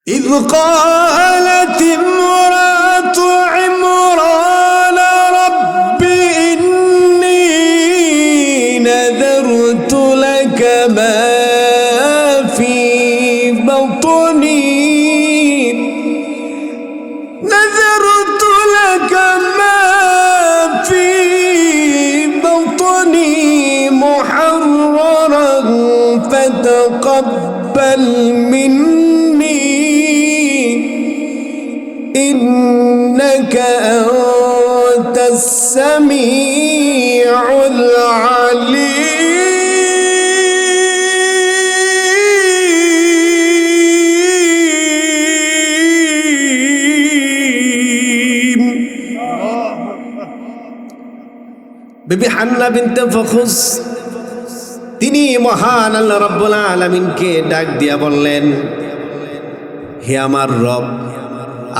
إذ قالت امرأة عمران رب إني نذرت لك ما في بطني نذرت لك ما في بطني محررا فتقبل مني إنك أنت السميع العليم বিবি Hannah বিনতে ফখুস তিনি মহান আল্লাহ রাব্বুল আলামিনকে ডাক দিয়া বললেন, হে আমার রব,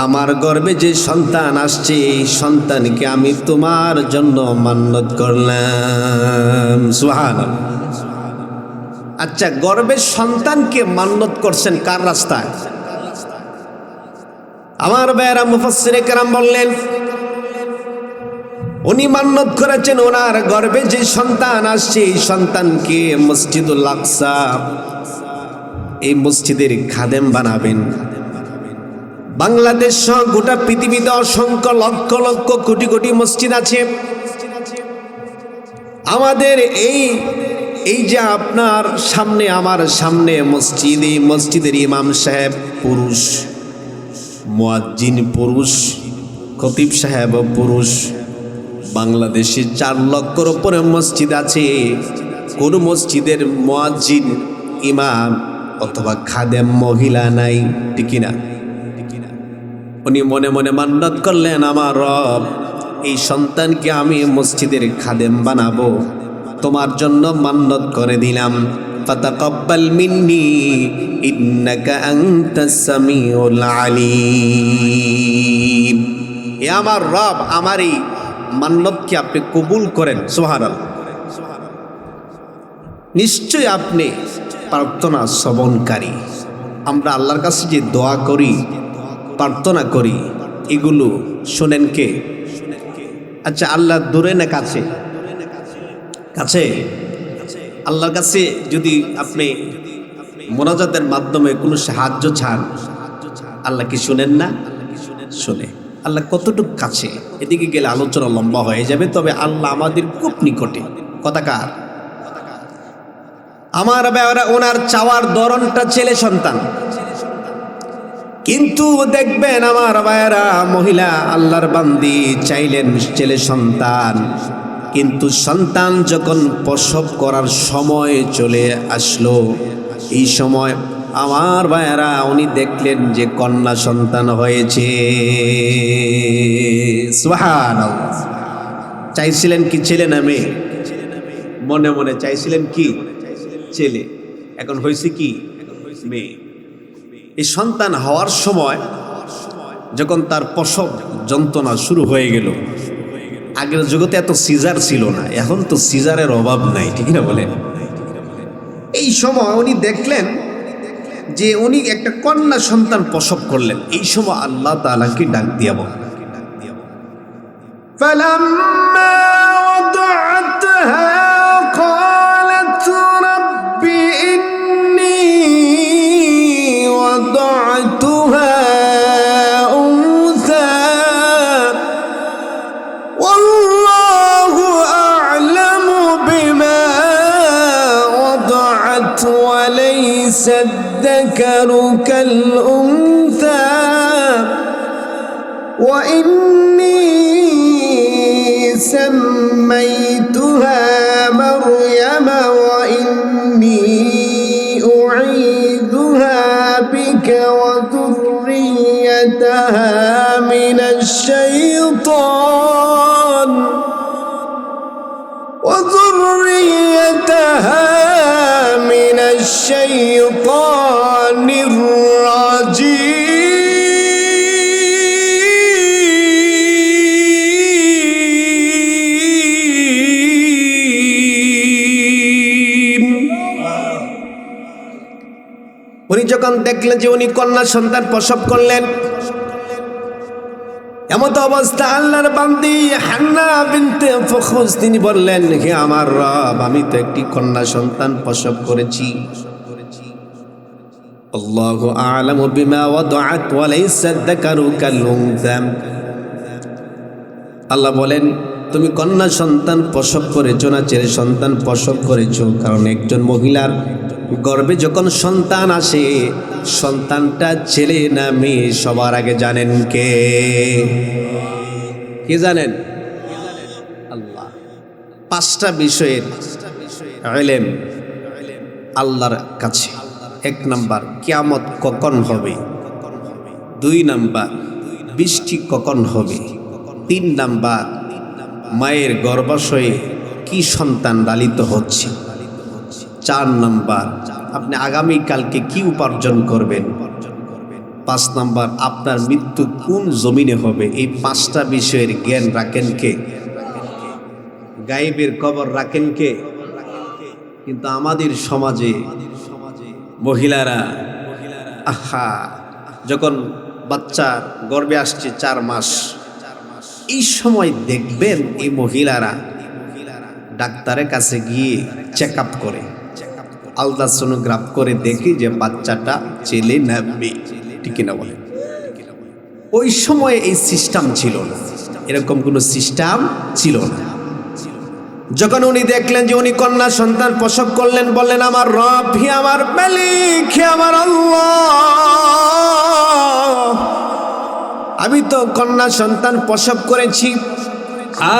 আমার গর্ভে যে সন্তান আসছে এই সন্তানকে আমি তোমার জন্য মান্নত করলাম। সুবহানাল্লাহ। আচ্ছা, গর্ভের সন্তানকে মান্নত করছেন কার রাস্তায়? আমার ভাইয়েরা মুফাসসিরে কেরাম বললেন, উনি মান্নত করেছেন ওনার গর্ভে যে সন্তান আসছে এই সন্তানকে মসজিদুল আকসা এই মসজিদের খাদেম বানাবেন। বাংলাদেশ সহ গোটা পৃথিবীতে অসংখ্য লক্ষ লক্ষ কোটি কোটি মসজিদ আছে। আমাদের এই যে আপনার সামনে আমার সামনে মসজিদ, এই মসজিদের ইমাম সাহেব পুরুষ, মুয়াজ্জিন পুরুষ, খতিব সাহেব পুরুষ। বাংলাদেশে 4 লক্ষর উপরে মসজিদ আছে, কোন মসজিদের মুয়াজ্জিন ইমাম অথবা খাদেম মহিলা নাই, ঠিক না? উনি মনে মনে মান্নত করলেন, আমার রব, এই সন্তানকে আমি মসজিদের খাদেম বানাবো, তোমার জন্য মান্নত করে দিলাম। ফাতাকাব্বাল মিন্নি ইন্নাকা আনতাস সামিউল আলিম। এ আমার রব, আমার এই মান্নতকে আপনি কবুল করেন। সুবহানাল্লাহ। নিশ্চয় আপনি প্রার্থনা শ্রবণকারী। আমরা আল্লাহর কাছে যে দোয়া করি, প্রার্থনা করি, এগুলো শোনেন কে? আচ্ছা, আল্লাহ দূরে না কাছে? কাছে। আল্লাহর কাছে যদি আপনি মোনাজাতের মাধ্যমে কোনো সাহায্য চান, আল্লাহ কি শুনেন না? শুনে। আল্লাহ কতটুকু কাছে, এদিকে গেলে আলোচনা লম্বা হয়ে যাবে। তবে আল্লাহ আমাদের খুব নিকটে। কথাকার আমার ব্যাপারে ওনার চাওয়ার ধরনটা ছেলে সন্তান, কিন্তু দেখবেন আমার ভাইয়েরা, মহিলা আল্লাহর বান্দি চাইলেন ছেলে সন্তান, কিন্তু সন্তান যখন প্রসব করার সময় চলে আসলো, এই সময় আমার ভাইয়েরা উনি দেখলেন যে কন্যা সন্তান হয়েছে। সুবহানাল্লাহ। চাইছিলেন কি ছেলে না মেয়ে? মনে মনে চাইছিলেন কি ছেলে, এখন হয়েছে কি মেয়ে। এই সন্তান হওয়ার সময় যখন তার প্রসব যন্ত্রণা শুরু হয়ে গেল, আগের জগতে এত সিজার ছিল না, এখন তো সিজারের অভাব নাই, ঠিক না বলেন? এই সময় উনি দেখলেন যে উনি একটা কন্যা সন্তান প্রসব করলেন। এই সময় আল্লাহ তাআলাকে ডাক দিয়া বলেন, ফালাম্মা ওয়াদাআতহা ক্বালাত রাব্বি ইন্নী ওয়াদাআতুহা উনসা ওয়াল্লাহু আ'লামু বিমা ওয়াদাআত ওয়া লাইসা الذكر كالأنثى وإني سميتها مريم وإني أعيذها بك وذريتها من الشيطان من الشيطان الرجيم। উনি যখন যখন দেখলেন যে উনি কন্যা সন্তান প্রসব করলেন, এমত অবস্থা আল্লাহর বান্দি হান্না বিনতে ফখুজ তিনি বললেন, হে আমার রব, আমি তো একটি কন্যা সন্তান প্রসব করেছি। আল্লাহু আ'লামু বিমা ওয়াদাআত ওয়া লাইসা যাকারু কাল উনসা। আল্লাহ বলেন, তুমি কন্যা সন্তান প্রসব করেছো না ছেলে সন্তান প্রসব করেছো? কারণ একজন মহিলার গর্ভে যখন সন্তান আসে, সন্তানটা ছেলে না মেয়ে সবার আগে জানেন কে? কে জানেন? আল্লাহ। 5টা বিষয়ের ইলম আল্লাহর কাছে। 1 নাম্বার, কিয়ামত কখন হবে? 2 নাম্বার, বৃষ্টি কখন হবে? 3 নাম্বার, মায়ের গর্ভাশয়ে কি সন্তান লালিত হচ্ছে? 4 নাম্বার, আপনি আগামীকালকে কি উপার্জন করবেন? 5 নাম্বার, আপনার মৃত্যু কোন জমিনে হবে? এই 5টা বিষয়ের জ্ঞান রাখেন কে? গায়েবের খবর রাখেন কে? কিন্তু আমাদের সমাজে মহিলারা যখন বাচ্চা গর্ভে আসছে 4 মাস, এই সময় দেখবেন এই মহিলারা ডাক্তারের কাছে গিয়ে চেক আপ করে, আলট্রাসোনোগ্রাফ করে দেখি যে বাচ্চাটা ছেলে না মেয়ে, ঠিক না বলে? ওই সময় এই সিস্টেম ছিল না, এরকম কোনো সিস্টেম ছিল না। যখন উনি দেখলেন যে উনি কন্যা সন্তান প্রসব করলেন, বললেন, আমার রব, হে আমার মালিক, হে আমার আল্লাহ, আমি তো কন্যা সন্তান প্রসব করেছি,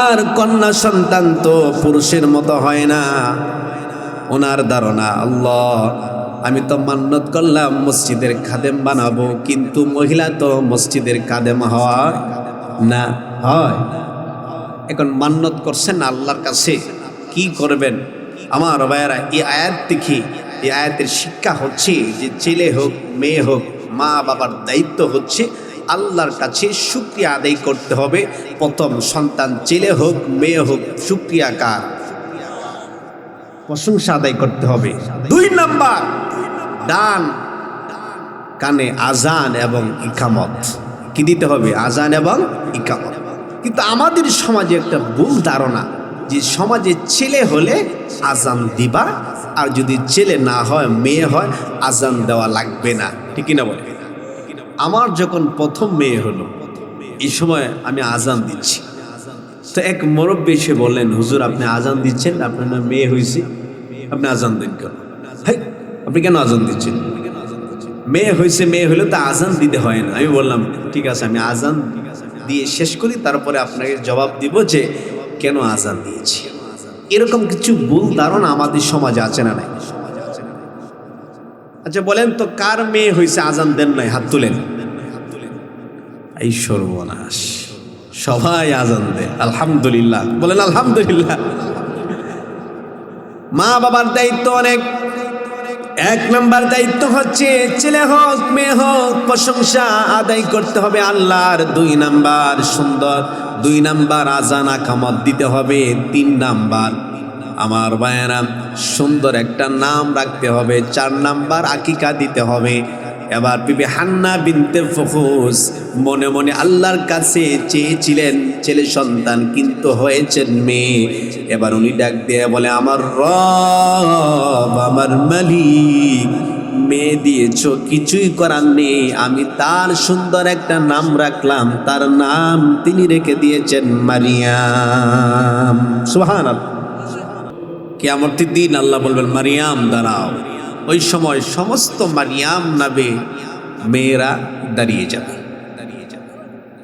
আর কন্যা সন্তান তো পুরুষের মতো হয় না। ওনার ধারণা, আল্লাহ, আমি তো মান্নত করলাম মসজিদের খাদেম বানাবো, কিন্তু মহিলা তো মসজিদের খাদেম হয় না, হয়। এখন মান্নত করছেন আল্লাহর কাছে, কি করবেন? আমার ভাইয়েরা, এই আয়াত দেখি, এই আয়াতের শিক্ষা হচ্ছে যে ছেলে হোক মেয়ে হোক, মা বাবার দায়িত্ব হচ্ছে আল্লাহর কাছে শুকরিয়া আদায় করতে হবে। প্রথম সন্তান ছেলে হোক মেয়ে হোক, শুকরিয়া কার? প্রশংসা আদায় করতে হবে। 2 নাম্বার, ডান কানে আজান এবং ইকামত কি দিতে হবে? আজান এবং ইকামত। কিন্তু আমাদের সমাজে একটা ভুল ধারণা যে সমাজে ছেলে হলে আজান দিবা, আর যদি ছেলে না হয় মেয়ে হয় আজান দেওয়া লাগবে না, ঠিক না বলে? আমার যখন প্রথম মেয়ে হলো, এই সময় আমি আজান দিচ্ছি, তো এক মুরব্বী এসে বললেন, হুজুর, আপনি আজান দিচ্ছেন, আপনার না মেয়ে হয়েছে, আপনি আজান দেন কেন? হাই, আপনি কেন আজান দিচ্ছেন? মেয়ে হয়েছে, মেয়ে হলে তো আজান দিতে হয় না। আমি বললাম, ঠিক আছে, আমি আজান দিয়ে শেষ করি, তারপরে আপনাকে জবাব দিব যে কেন আজান দিয়েছি। এরকম কিছু ভুল ধারণা আমাদের সমাজে আছে না নাই? আচ্ছা বলেন তো, কার মেয়ে হয়েছে আজান দেন নাই? হাত তুলেন। এই সর্বনাশ, সবাই আজান দেয়, আলহামদুলিল্লাহ বলেন, আলহামদুলিল্লাহ। মা বাবার দায়িত্ব অনেক। 1 নাম্বার দায়িত্ব হচ্ছে ছেলে হোক মেয়ে হোক প্রশংসা আদায় করতে হবে আল্লাহর। 2 নাম্বার সুন্দর, 2 নাম্বার আজান আকামত দিতে হবে। 3 নাম্বার আমার ভাইয়েরা সুন্দর একটা নাম রাখতে হবে। 4 নাম্বার আকিকা দিতে হবে। এবার বিবি হান্না বিনতে ফখুজ মনে মনে আল্লাহর কাছে চেয়েছিলেন ছেলে সন্তান, কিন্তু হয়েছেন মেয়ে। এবার উনি ডাক দিয়ে বলে, আমার রব, আমার মালিক, মেয়ে দিয়েছ, কিছুই করার নেই, আমি তার সুন্দর একটা নাম রাখলাম, তার নাম তিনি রেখে দিয়েছেন মারিয়াম। সুবহানাল্লাহ। কিয়ামতের দিন আল্লাহ বলবেন, মারিয়াম দাঁড়াও। ওই সময় সমস্ত মারিয়াম নামে মেয়েরা দাঁড়িয়ে যাবে।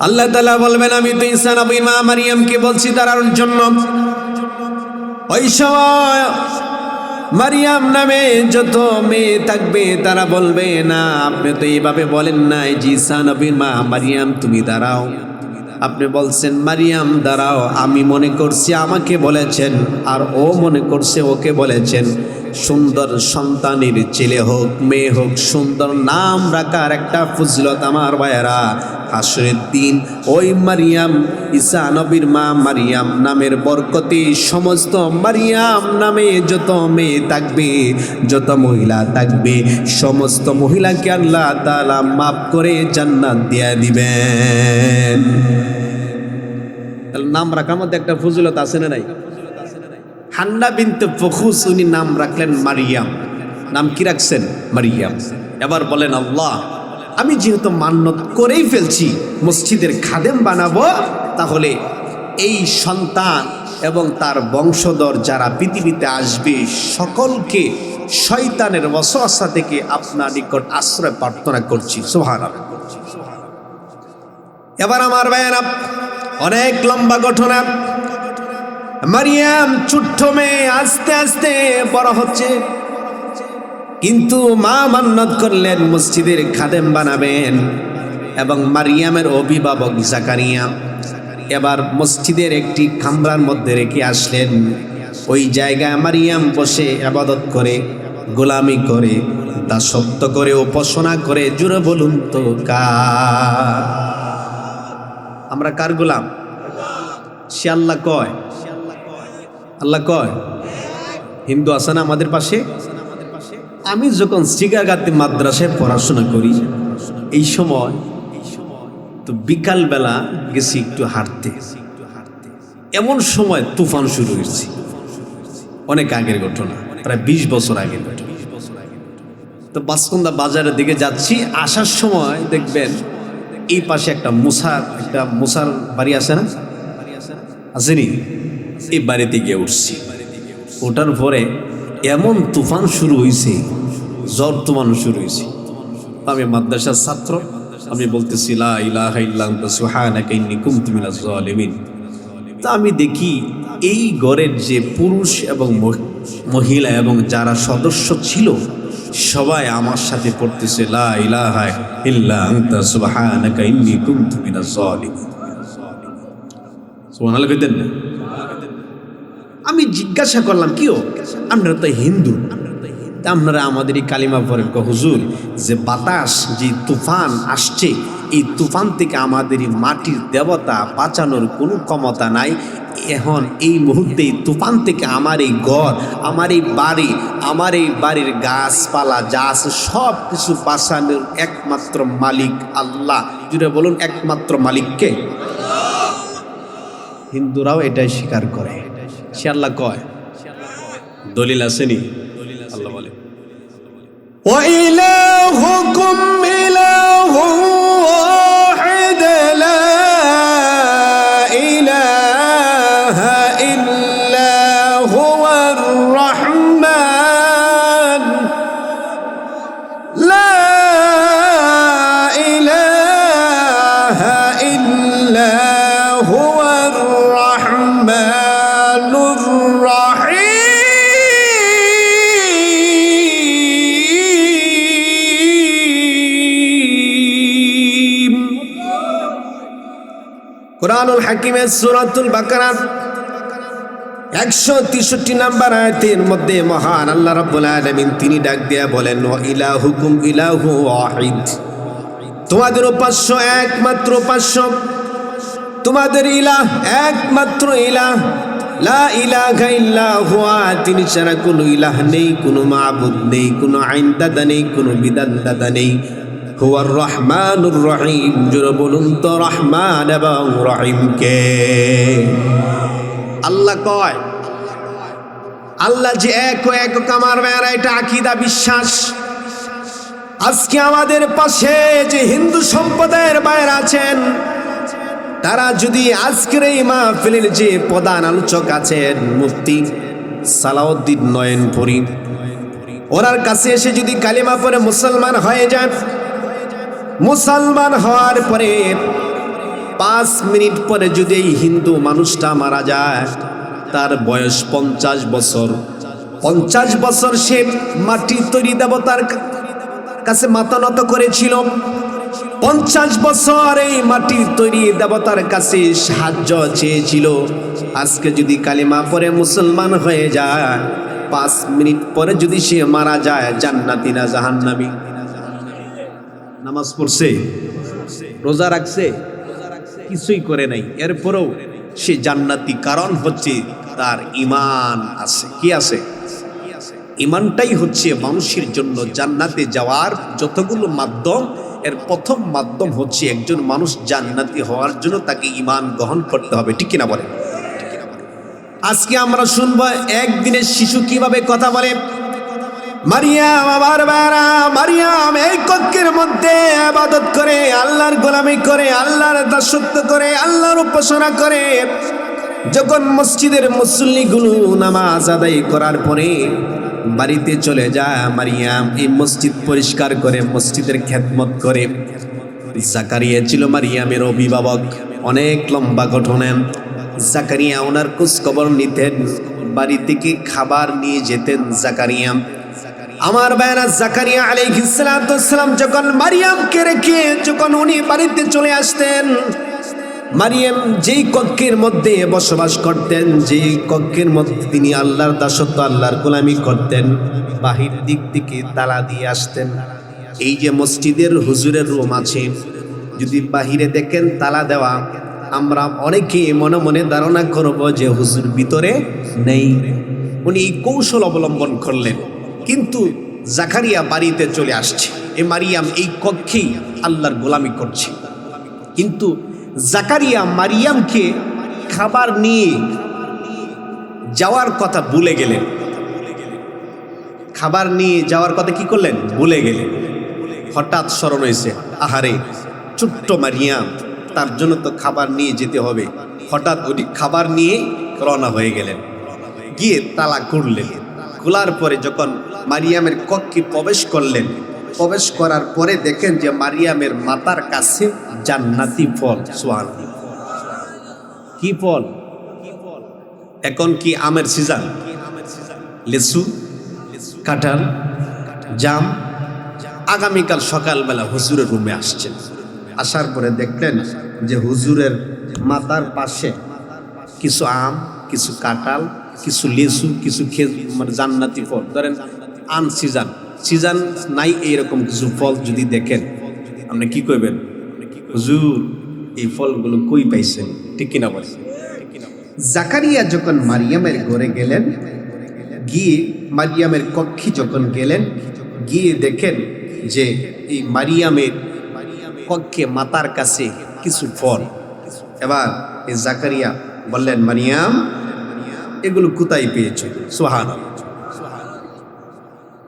আল্লাহ তাআলা বলবেন, আমি তো ঈসা নবীর মা মারিয়ামকে বলছি দাঁড়ানোর জন্য। ওই সময় মারিয়াম নামে যত মেয়ে থাকবে তারা বলবে, না, আপনি তো এইভাবে বলেন নাই যে ঈসা নবীর মা মারিয়াম তুমি দাঁড়াও, আপনি বলছেন মারিয়াম দাঁড়াও। আমি মনে করছি আমাকে বলেছেন, আর ও মনে করছে ওকে বলেছেন। সুন্দর সন্তানের ছেলে হোক মেয়ে হোক সুন্দর নাম রাখার একটা ফজিলত আমার ভাইয়েরা। হাসরের দিন ওই মারিয়াম, ঈসা নবীর মা মারিয়াম নামের বরকতে সমস্ত মারিয়াম নামে যত মেয়ে থাকবে, যত মহিলা থাকবে, সমস্ত মহিলাকে আল্লাহ তাআলা মাফ করে জান্নাত দিয়ে দিবেন। নাম রাখার মধ্যে একটা ফজিলত আছে না নাই? হান্না বিনতে ফখুস উনি নাম রাখলেন মারিয়াম। নাম কি রাখছেন? মারিয়াম। এবার বলেন, আল্লাহ আমি যেহেতু মান্নত করেই ফেলছি মসজিদের খাদেম বানাবো, তাহলে এই সন্তান এবং তার বংশধর যারা পৃথিবীতে আসবে সকলকে শয়তানের ওয়াসওয়াসা থেকে আপনার নিকট আশ্রয় প্রার্থনা করছি। সুবহানাল্লাহ। এবার আমার ভাইয়েরা, অনেক লম্বা ঘটনা। মারিয়াম ছোট্ট মেয়ে আস্তে আস্তে বড় হচ্ছে, কিন্তু মা মান্নত করলেন মসজিদের খাদেম বানাবেন। এবং মারিয়ামের অভিভাবক জাকারিয়া এবার মসজিদের একটি কামরার মধ্যে রেখে আসলেন। ওই জায়গায় মারিয়াম বসে ইবাদত করে, গোলামি করে, দাসত্ব করে, উপাসনা করে। জুড়ে বলুন তো কার? আমরা কার গোলাম? সে আল্লাহ কয়, আল্লাহ কয়। হিন্দু আছে না আমাদের পাশে? আমি যখন শিকাগাতি মাদ্রাসায় পড়াশোনা করি, এই সময় তো বিকালবেলা গেছি একটু হাঁটতে, এমন সময় তুফান শুরু হয়েছে। অনেক আগের ঘটনা, প্রায় 20 বছর আগের ঘটনা। তো বাসকুন্দা বাজারের দিকে যাচ্ছি, আসার সময় দেখবেন এই পাশে একটা মুসার বাড়ি আছে না? আসেনি? এই বাড়িতে গিয়ে উঠছি। ওঠার পরে এমন তুফান শুরু হয়েছে, ঝড় তুফান শুরু হয়েছে। আমি মাদ্রাসার ছাত্র, আমি বলতেছি লা ইলাহা ইল্লা আনতা সুবহানাকা ইন্নী কুনতু মিনাজ জালিমিন। তা আমি দেখি এই ঘরের যে পুরুষ এবং মহিলা এবং যারা সদস্য ছিল সবাই আমার সাথে পড়তেছে লা ইলাহা ইল্লা আনতা সুবহানাকা ইন্নী কুনতু মিনাজ জালিমিন। সুবহানাল্লাহ কইতেন না? আমি জিজ্ঞাসা করলাম, কিও আপনারা তো হিন্দু, আপনারা আমাদের এই কালিমা পড়েন? হুজুর, যে বাতাস, যে তুফান আসছে, এই তুফান থেকে আমাদের এই মাটির দেবতা বাঁচানোর কোনো ক্ষমতা নাই। এখন এই মুহূর্তে তুফান থেকে আমার এই ঘর, আমার এই বাড়ি, আমার এই বাড়ির গাছপালা যা আছে সব কিছু বাঁচানোর একমাত্র মালিক আল্লাহ। জুড়ে বলুন, একমাত্র মালিককে? হিন্দুরাও এটাই স্বীকার করে। সে আল্লাহ কয়। দলিল আসেনি? আল্লাহ বলে, ওয়া ইলাহুকুম ইলাহুন ওয়াহিদ লা ইলাহা ইল্লা হুয়ার রাহমান লা ইলাহা ইল্লা হুয়ার রাহমানুর রাহিম। কুরআনুল হাকিমের সূরাতুল বাকারা 163 নম্বর আয়াতের মধ্যে মহান আল্লাহ রাব্বুল আলামিন তিনি ডাক দিয়া বলেন, ওয়া ইলাহুকুম ইলাহু ওয়াহিদ। তোমাদের উপাস্য একমাত্র উপাস্য, তোমাদের ইলাহ একমাত্র ইলাহ, লা ইলাহা ইল্লা হুয়া, তিনি ছাড়া কোনো ইলাহ নেই, কোনো মাবুদ নেই, কোনো আইন দাদা নেই, কোনো বিধান দাদা নেই। হুয়ার রহমানুর রহিম। জোরে বলুন তো, রহমান এবং রহিম কে? আল্লাহ কয়। আল্লাহ যে এক ও একক আমার ভাইয়েরা, এটা আকীদা, বিশ্বাস। আজকে আমাদের পাশে যে হিন্দু সম্প্রদায়ের ভাইয়েরা আছেন, তারা যদি আজকের এই মাহফিলের যে প্রধান আলোচক আছেন মুফতি সালাউদ্দিন নয়নপুরী, ওনার কাছে এসে যদি কালিমা পড়ে মুসলমান হয়ে যান, মুসলমান হওয়ার পরে 5 মিনিট পরে যদি এই হিন্দু মানুষটা মারা যায়, তার বয়স 50 বছর, 50 বছর সে মাটির তৈরি দেবতার কাছে মাথা নত করেছিল, 50 বছর এই মাটির তৈরি দেবতার কাছে সাহায্য চেয়েছিল। আজকে যদি কালিমা পড়ে মুসলমান হয়ে যায়, 5 মিনিট পরে যদি সে মারা যায়, জান্নাতি না জাহান্নামী? নামাজ পড়ছে, রোজা রাখছে, কিছুই করে নাই, এরপরেও সে জান্নাতি। কারণ হচ্ছে তার ঈমান আছে। কি আছে? ঈমানটাই হচ্ছে মানুষের জন্য জান্নাতে যাওয়ার যতগুলো মাধ্যম, এর প্রথম মাধ্যম হচ্ছে একজন মানুষ জান্নাতি হওয়ার জন্য তাকে ঈমান গ্রহণ করতে হবে। ঠিক কিনা বলে? আজকে আমরা শুনবো একদিনের শিশু কিভাবে কথা বলে। মারিয়াম, আমার বারা মারিয়াম এই কক্ষের মধ্যে ইবাদত করে, আল্লাহর গোলামি করে, আল্লাহর দাসত্ব করে, আল্লাহর উপাসনা করে। যখন মসজিদের মুসল্লিগুলো নামাজ আদায় করার পরে বাড়িতে চলে যায়, মারিয়াম এই মসজিদ পরিষ্কার করে, মসজিদের খেদমত করে। জাকারিয়া ছিল মারিয়ামের অভিভাবক। অনেক লম্বা ঘটনা। জাকারিয়া ওনার খোঁজ খবর নিতেন, বাড়ি থেকে খাবার নিয়ে যেতেন জাকারিয়া। আমার ভাইরা, জাকারিয়া আলাইহিস সালাম যখন মারিয়ামকে রেখে যখন উনি বাড়িতে চলে আসতেন, মারিয়াম যেই কক্ষের মধ্যে বসবাস করতেন, যেই কক্ষের মধ্যে তিনি আল্লাহর দাসত্ব, আল্লাহর গোলামি করতেন, বাহির দিক থেকে তালা দিয়ে আসতেন। এই যে মসজিদের হুজুরের রুম আছে, যদি বাহিরে দেখেন তালা দেওয়া, আমরা অনেকে মনে মনে ধারণা করব যে হুজুর ভিতরে নেই। উনি এই কৌশল অবলম্বন করলেন, কিন্তু জাকারিয়া বাড়িতে চলে আসছে, এ মারিয়াম এই কক্ষেই আল্লাহর গোলামি করছে। কিন্তু জাকারিয়া মারিয়ামকে খাবার নিয়ে যাওয়ার কথা ভুলে গেলেন। খাবার নিয়ে যাওয়ার কথা কি করলেন? ভুলে গেলেন। হঠাৎ স্মরণ হয়েছে, আহারে ছোট্ট মারিয়াম, তার জন্য তো খাবার নিয়ে যেতে হবে। হঠাৎ ওই খাবার নিয়ে রওনা হয়ে গেলেন, গিয়ে তালা খুললেন। খোলার পরে যখন মারিয়ামের কক্ষে প্রবেশ করলেন, প্রবেশ করার পরে দেখেন যে মারিয়ামের মাথার কাছে জান্নাতি ফল। সুবহানাল্লাহ। কি ফল? এখন কি আমের সিজন? লিচু, কাঁঠাল, জাম। আগামীকাল সকালবেলা হুজুরের রুমে আসছেন। আসার পরে দেখলেন যে হুজুরের মাথার পাশে কিছু আম, কিছু কাঁঠাল, কিছু লিচু, কিছু মানে জান্নাতি ফল। ধরেন আন সিজন, সিজন নাই, এইরকম কিছু ফল যদি দেখেন, আপনি কি করবেন? হুজুর এই ফলগুলো কই পাইছেন? ঠিক কিনা বলেন? জাকারিয়া যখন মারিয়ামের ঘরে গেলেন, গিয়ে মারিয়ামের কক্ষে যখন গেলেন, গিয়ে দেখেন যে এই মারিয়ামের কক্ষে মাতার কাছে কিছু ফল। এবার এই জাকারিয়া বললেন, মারিয়াম এগুলো কোথায় পেয়েছ? সুবহানাল্লাহ।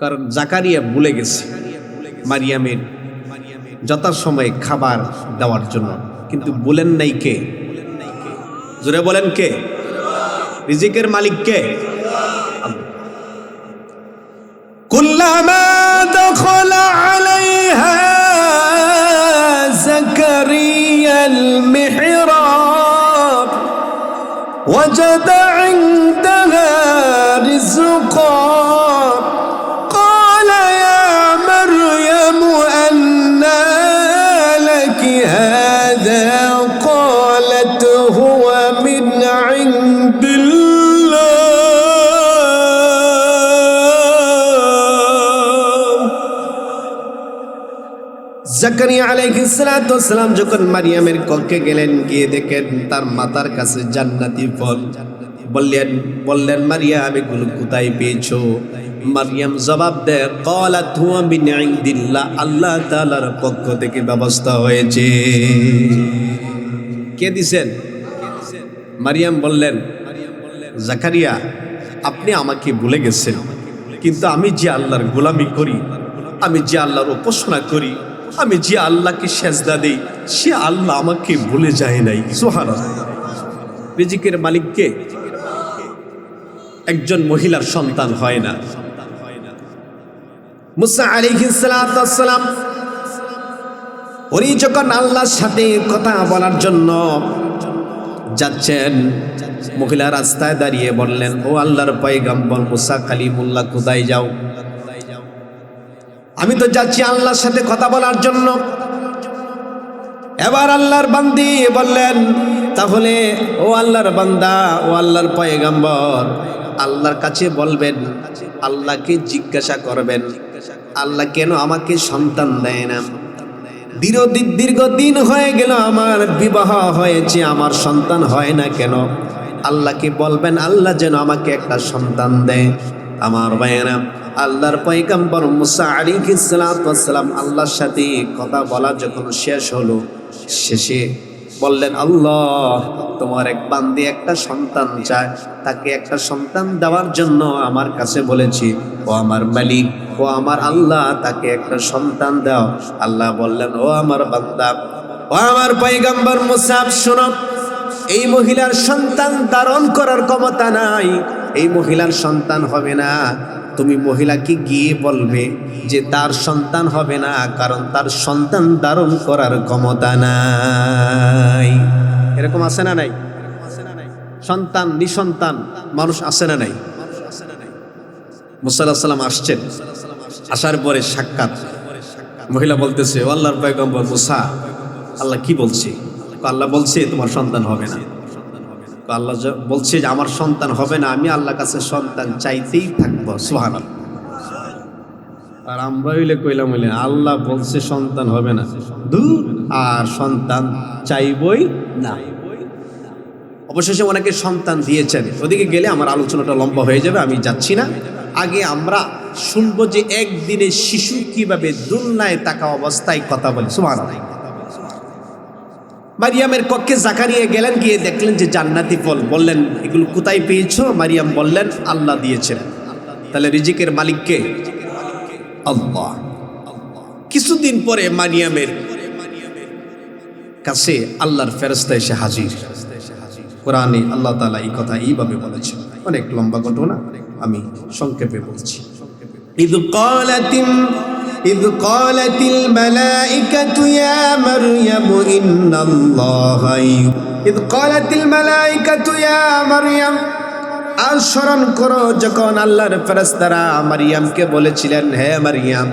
কারণ জাকারিয়া ভুলে গেছে মারিয়ামের যথাসময়ে খাবার দেওয়ার জন্য, কিন্তু বলেন নাই কে? জোরে বলেন কে? রিজিকের মালিক কে? কুল্লামা দাখালা আলাইহা জাকারিয়াল মিহরাব ওয়াজাদা ইনদাহা রিজকা ক্বালা ইয়া মারইয়াম আন্না লাকি হাযা ক্বালাত হুয়া মিন ইনদিল্লাহ। জাকারিয়া আলাইহিস সালাম যখন মারিয়ামের কক্ষে গেলেন, গিয়ে দেখেন তার মাথার কাছে জান্নাতি ফল। বললেন মারিয়াম এগুলো কোথায় পেয়েছো? মারিয়াম জবাব দেয়, ক্বালাত হুয়া মিন ইনদিল্লাহ, আল্লাহ তাআলার পক্ষ থেকে ব্যবস্থা হয়েছে। কে দিছেন? মারিয়াম বললেন, জাকারিয়া আপনি আমাকে ভুলে গেছেন, কিন্তু আমি যে আল্লাহর গোলামি করি, আমি যে আল্লাহর উপাসনা করি, আমি যে আল্লাহকে সেজদা দেই, সে আল্লাহ আমাকে ভুলে যায় নাই। সুবহানাল্লাহ। রিজিকের মালিককে একজন মহিলার সন্তান হয় না। মুসা আলাইহিস সালাম উনি যখন আল্লাহর সাথে কথা বলার জন্য যাচ্ছেন, মহিলা রাস্তায় দাঁড়িয়ে বললেন, ও আল্লাহর পয়গম্বর মুসা কালিমুল্লাহ, কোথায় যাও? আমি তো যাচ্ছি আল্লাহর সাথে কথা বলার জন্য। এবার আল্লাহর বান্দি বললেন, তাহলে ও আল্লাহর বান্দা, ও আল্লাহর পয়গম্বর, আল্লাহর কাছে বলবেন, আল্লাহকে জিজ্ঞাসা করবেন, আল্লাহ কেন আমাকে সন্তান দেয় না? দীর্ঘদিন হয়ে গেল আমার বিবাহ হয়েছে, আমার সন্তান হয় না কেন? আল্লাহকে বলবেন আল্লাহ যেন আমাকে একটা সন্তান দেয়। আমার ভাইয়েরা, আল্লাহর পয়গম্বর মুসা আলাইহিস সালাতু ওয়াস সালাম আল্লাহর সাথে কথা বলা যখন শেষ হলো, শেষে বললেন, আল্লাহ তোমার এক বান্দী একটা সন্তান চায়, তাকে একটা সন্তান দেওয়ার জন্য আমার কাছে বলেছি। ও আমার মালিক, ও আমার আল্লাহ, তাকে একটা সন্তান দাও। আল্লাহ বললেন, ও আমার বান্দা, ও আমার পয়গম্বর মুসা, শোনো, এই মহিলার সন্তান ধারণ করার ক্ষমতা নাই, এই মহিলার সন্তান হবে না। তুমি মহিলাকে গিয়ে বলবে যে তার সন্তান হবে না, কারণ তার সন্তান ধারণ করার ক্ষমতা নাই। এরকম আছে না নাই? সন্তান নিঃসন্তান মানুষ আছে না নাই? মুসা আলাইহিস সালাম আসছেন, আসার পরে সাক্ষাৎ, মহিলা বলতেছে, ও আল্লাহর পয়গম্বর মুসা, আল্লাহ কি বলছে? আল্লাহ বলছে তোমার সন্তান হবে না। আল্লাহ বলছে যে আমার সন্তান হবে না, আমি আল্লাহর কাছে সন্তান চাইতেই থাকবো। সুবহানাল্লাহ। আর আমরা হইলে কইলাম হইলে আল্লাহ বলছে সন্তান হবে না, দূর, আর সন্তান চাইবই না। অবশেষে ওনাকে সন্তান দিয়েছেন। ওদিকে গেলে আমার আলোচনাটা লম্বা হয়ে যাবে, আমি যাচ্ছি না। আগে আমরা শুনবো যে একদিনে শিশু কিভাবে দুলনায় থাকা অবস্থায় কথা বলে। সুবহানাল্লাহ। মারিয়ামের কক্ষে জাকারিয়া গেলেন, গিয়ে দেখলেন যে জান্নাতি ফল। বললেন, এগুলো কোথায় পেয়েছো? মারিয়াম বললেন, আল্লাহ দিয়েছেন। তাহলে রিজিকের মালিক কে? আল্লাহ। কিছুদিন পরে মারিয়ামের কাছে আল্লাহর ফেরেশতা এসে হাজির। কোরআনে আল্লাহ তাআলা এই কথা এইভাবে বলেছেন। অনেক লম্বা ঘটনা, আমি সংক্ষেপে বলছি। إذ قالت الملائكة يا مريم إن الله إذ قالت الملائكة يا مريم আর স্মরণ করো যখন আল্লাহর ফেরেশতারা মারিয়ামকে বলেছিলেন, হে মারিয়াম,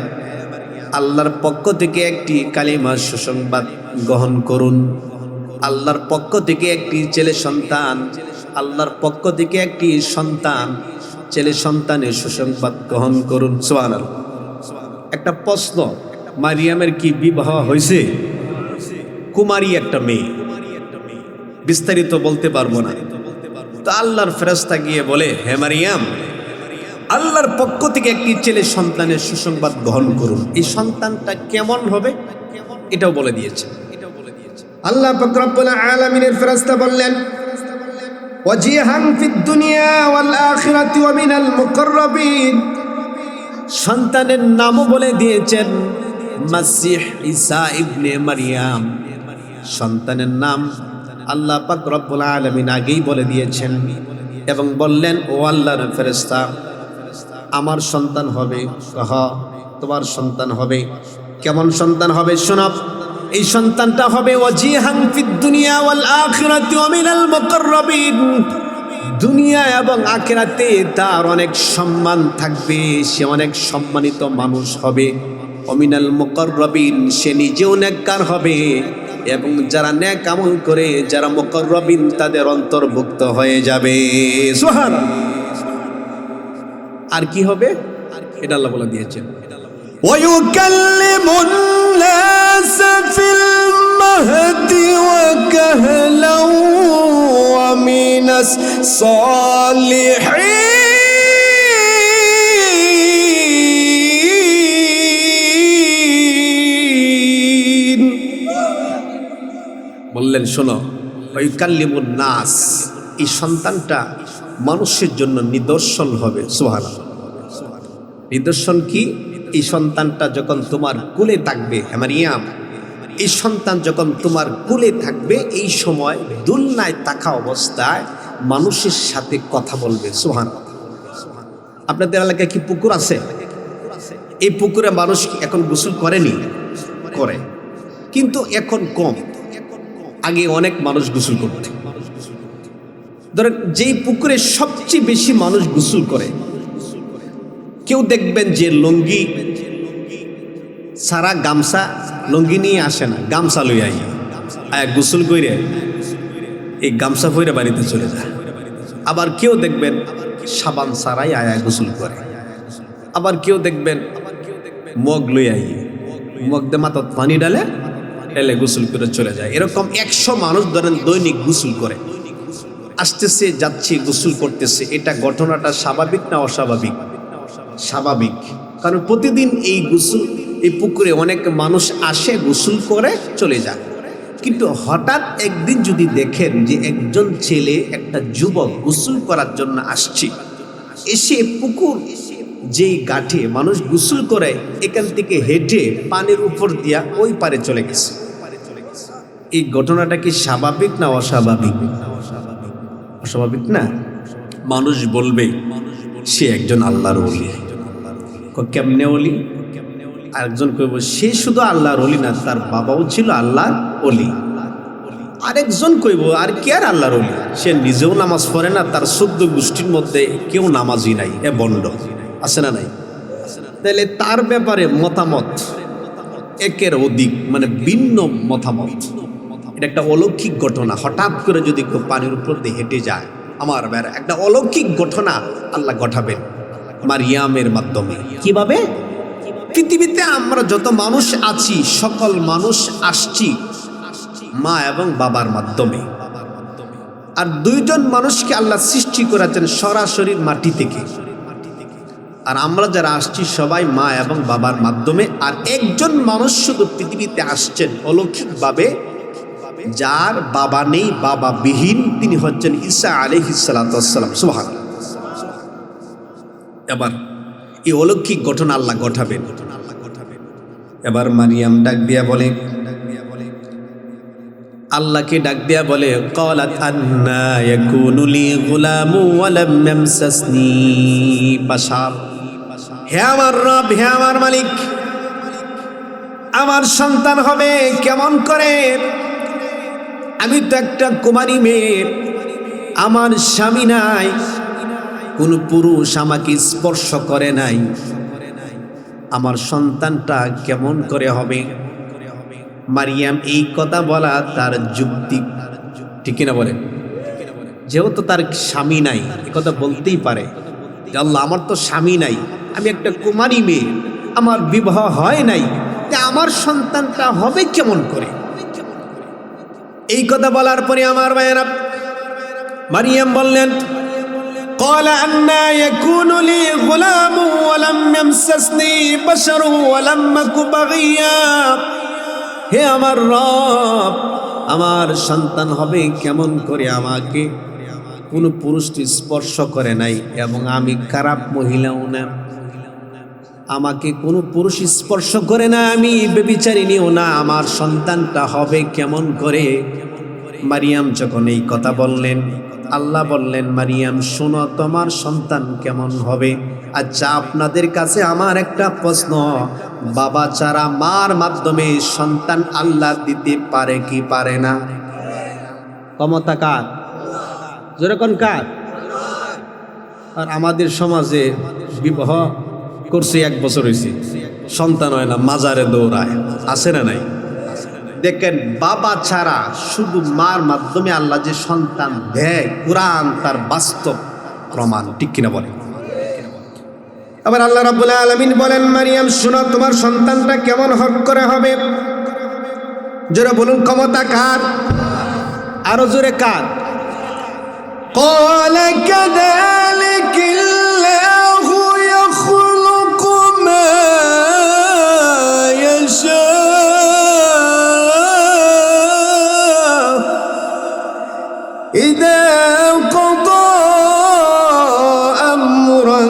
আল্লাহর পক্ষ থেকে একটি কালিমা সুসংবাদ গ্রহণ করুন। আল্লাহর পক্ষ থেকে একটি ছেলে সন্তান, আল্লাহর পক্ষ থেকে একটি সন্তান, ছেলে সন্তানের সুসংবাদ গ্রহণ করুন। সুবহানাল্লাহ। একটা প্রশ্ন, মারিয়ামের কি বিবাহ হয়েছে? কুমারী একটা মেয়ে, বিস্তারিত বলতে পারবো না। তো আল্লাহর ফেরেশতা গিয়ে বলে, হে মারিয়াম, আল্লাহর পক্ষ থেকে একটি ছেলে সন্তানের সুসংবাদ গ্রহণ করুন। এই সন্তানটা কেমন হবে এটাও বলে দিয়েছে। আল্লাহ পাক রব্বুল আলামিনের ফেরেশতা বললেন, ওয়াজিহান ফিদ দুনিয়া ওয়াল আখিরাতি ওয়া মিনাল মুকাররাবিন। সন্তানের নামও বলে দিয়েছেন মাসিহ ঈসা ইবনে মারিয়াম। সন্তানের নাম আল্লাহ পাক রব্বুল আলামিন আগেই বলে দিয়েছেন এবং বললেন, ও আল্লাহর ফেরেশতা, আমার সন্তান হবে। তোমার সন্তান হবে। কেমন সন্তান হবে শোনো, এই সন্তানটা হবে ওয়াজিহান ফিদ দুনিয়া ওয়াল আখিরাতি ওয়া মিনাল মুকাররাবিন। দুনিয়া এবং আখিরাতে তার অনেক সম্মান থাকবে, সে অনেক সম্মানিত মানুষ হবে। অমিনাল মুকাররাবিন, সে নিজেও নেককার হবে এবং যারা নেক আমল করে, যারা মুকাররাবিন, তাদের অন্তর্ভুক্ত হয়ে যাবে। সুবহানাল্লাহ। আর কি হবে এটা আল্লাহ বলে দিয়েছেন, ওয়ায়ুকাল্লিমুন নাস ফিল মাহদি ওয়া কাহলা ওয়া মিনাস সালিহিন। বললেন, শোনো, ওয়ায়ুকাল্লিমুন নাস, এই সন্তানটা মানুষের জন্য নিদর্শন হবে। সুবহানাল্লাহ। নিদর্শন কি? এই সন্তানটা যখন তোমার কোলে থাকবে, হে মারিয়াম, এই সন্তান যখন তোমার কোলে থাকবে, এই সময় দুলনায় থাকা অবস্থায় মানুষের সাথে কথা বলবে। সুবহানাল্লাহ। আপনাদের এলাকায় কি পুকুর আছে? এই পুকুরে মানুষ এখন গোসল করেনি? করে, কিন্তু এখন কম। আগে অনেক মানুষ গোসল করত। ধরেন যেই পুকুরে সবচেয়ে বেশি মানুষ গোসল করে, কেউ দেখবেন যে লুঙ্গি সারা, গামছা, লুঙ্গি নিয়ে আসে না, গামছা লই গোসল করে এই গামছা পরে বাড়িতে চলে যায়। আবার কেউ দেখবেন সাবান ছাড়াই আয়া গোসল করে। আবার কেউ দেখবেন মগ লই আই, মগ দিয়ে মাথায় পানি ডালে এলে গোসল করে চলে যায়। এরকম 100 মানুষ ধরেন দৈনিক গোসল করে, আসতেছে যাচ্ছে গোসল করতেছে। এটা ঘটনাটা স্বাভাবিক না অস্বাভাবিক? স্বাভাবিক, কারণ প্রতিদিন এই গোসল, এই পুকুরে অনেক মানুষ আসে, গোসল করে চলে যায়। কিন্তু হঠাৎ একদিন যদি দেখেন যে একজন ছেলে, একটা যুবক গোসল করার জন্য আসছে, এসে পুকুর যেই ঘাটে মানুষ গোসল করে এখান থেকে হেঁটে পানির উপর দিয়া ওই পারে চলে গেছে, এই ঘটনাটা কি স্বাভাবিক না অস্বাভাবিক? অস্বাভাবিক না? মানুষ বলবে সে একজন আল্লাহর ওলি। কেমনে ওলি? আরেকজন কইব সে শুধু আল্লাহর ওলি না, তার বাবাও ছিল আল্লাহর ওলি। আরেকজন কইব আর কে আর আল্লাহর ওলি, সে নিজেও নামাজ পড়ে না, তার 14 গোষ্ঠীর মধ্যে কেউ নামাজি নাই, এ বন্ড আছে না নাই? তাহলে তার ব্যাপারে মতামত একের অধিক, মানে ভিন্ন মতামত। এটা একটা অলৌকিক ঘটনা। হঠাৎ করে যদি কেউ পানির উপর দিয়ে হেঁটে যায়, আমার বেড়া একটা অলৌকিক ঘটনা আল্লাহ ঘটাবেন মারিয়ামের মাধ্যমে। কিভাবে? পৃথিবীতে আমরা যত মানুষ আছি, সকল মানুষ আসছি মা এবং বাবার মাধ্যমে। আর 2 জন মানুষকে আল্লাহ সৃষ্টি করেছেন সরাসরি মাটি থেকে। আর আমরা যারা আসছি সবাই মা এবং বাবার মাধ্যমে। আর একজন মানুষ শুধু পৃথিবীতে আসছেন অলৌকিকভাবে, যার বাবা নেই, বাবা বিহীন, তিনি হচ্ছেন ঈসা আলাইহিস সালাতু ওয়াস সালাম। সুবহানাল্লাহ। এবার এই অলৌকিক ঘটনা আল্লাহ ঘটাবেন। এবার মারিয়াম ডাক দিয়া বলে, আল্লাহকে ডাক দিয়া বলে, ক্বালাত আন্না ইয়াকুনু লি গুলামু ওয়া লাম ইয়ামসাসনি বাশার। হে আমার রব, হে আমার মালিক, আমার সন্তান হবে কেমন করে? আমি তো একটা কুমারী মেয়ে, আমার স্বামী নাই, কোন পুরুষ আমাকে স্পর্শ করে নাই, আমার সন্তানটা কেমন করে হবে? মারিয়াম এই কথা বলা তার যুক্তি, ঠিক না বলেন? যেহেতু তার স্বামী নাই, এ কথা বলতেই পারে যে আল্লাহ আমার তো স্বামী নাই, আমি একটা কুমারী মেয়ে, আমার বিবাহ হয় নাই, আমার সন্তানটা হবে কেমন করে? এই কথা বলার পরে আমার ভাইয়েরা, মারিয়াম বললেন, قال أنى يكون لي غلام ولم يمسسني بشر ولم أك بغيا। হে আমার রব, আমার সন্তান হবে কেমন করে? আমাকে কোনো পুরুষ স্পর্শ করে নাই এবং আমি খারাপ মহিলাও না, আমাকে কোনো পুরুষ স্পর্শ করে না, আমি ব্যভিচারিণীও না, আমার সন্তানটা হবে কেমন করে? মারিয়াম যখন এই কথা বললেন, আল্লাহ বললেন, মারিয়াম শোনো, তোমার সন্তান কেমন হবে? আচ্ছা, আপনাদের কাছে আমার একটা প্রশ্ন, বাবা ছাড়া মার মাধ্যমে সন্তান আল্লাহ দিতে পারে কি পারে না? ক্ষমতা কার? যেরকম কার? আর আমাদের সমাজে বিবাহ করছে 1 বছর হয়েছে, সন্তান হয় না, মাজারে দৌড়ায়, আছে না নাই? দেখেন, বাবা ছাড়া শুধু মার মাধ্যমে আল্লাহ যে সন্তান দেয়, কুরআন তার বাস্তব প্রমাণ, ঠিক কিনা বলে? আবার আল্লাহ রাব্বুল আলামিন বলেন, মারিয়াম শোনো, তোমার সন্তানটা কেমন হক করে হবে? জোরে বলুন, ক্ষমতা কার? আরো জোরে কার? قال كذلك الله يخلق ما يشاء إذا قضى أمرا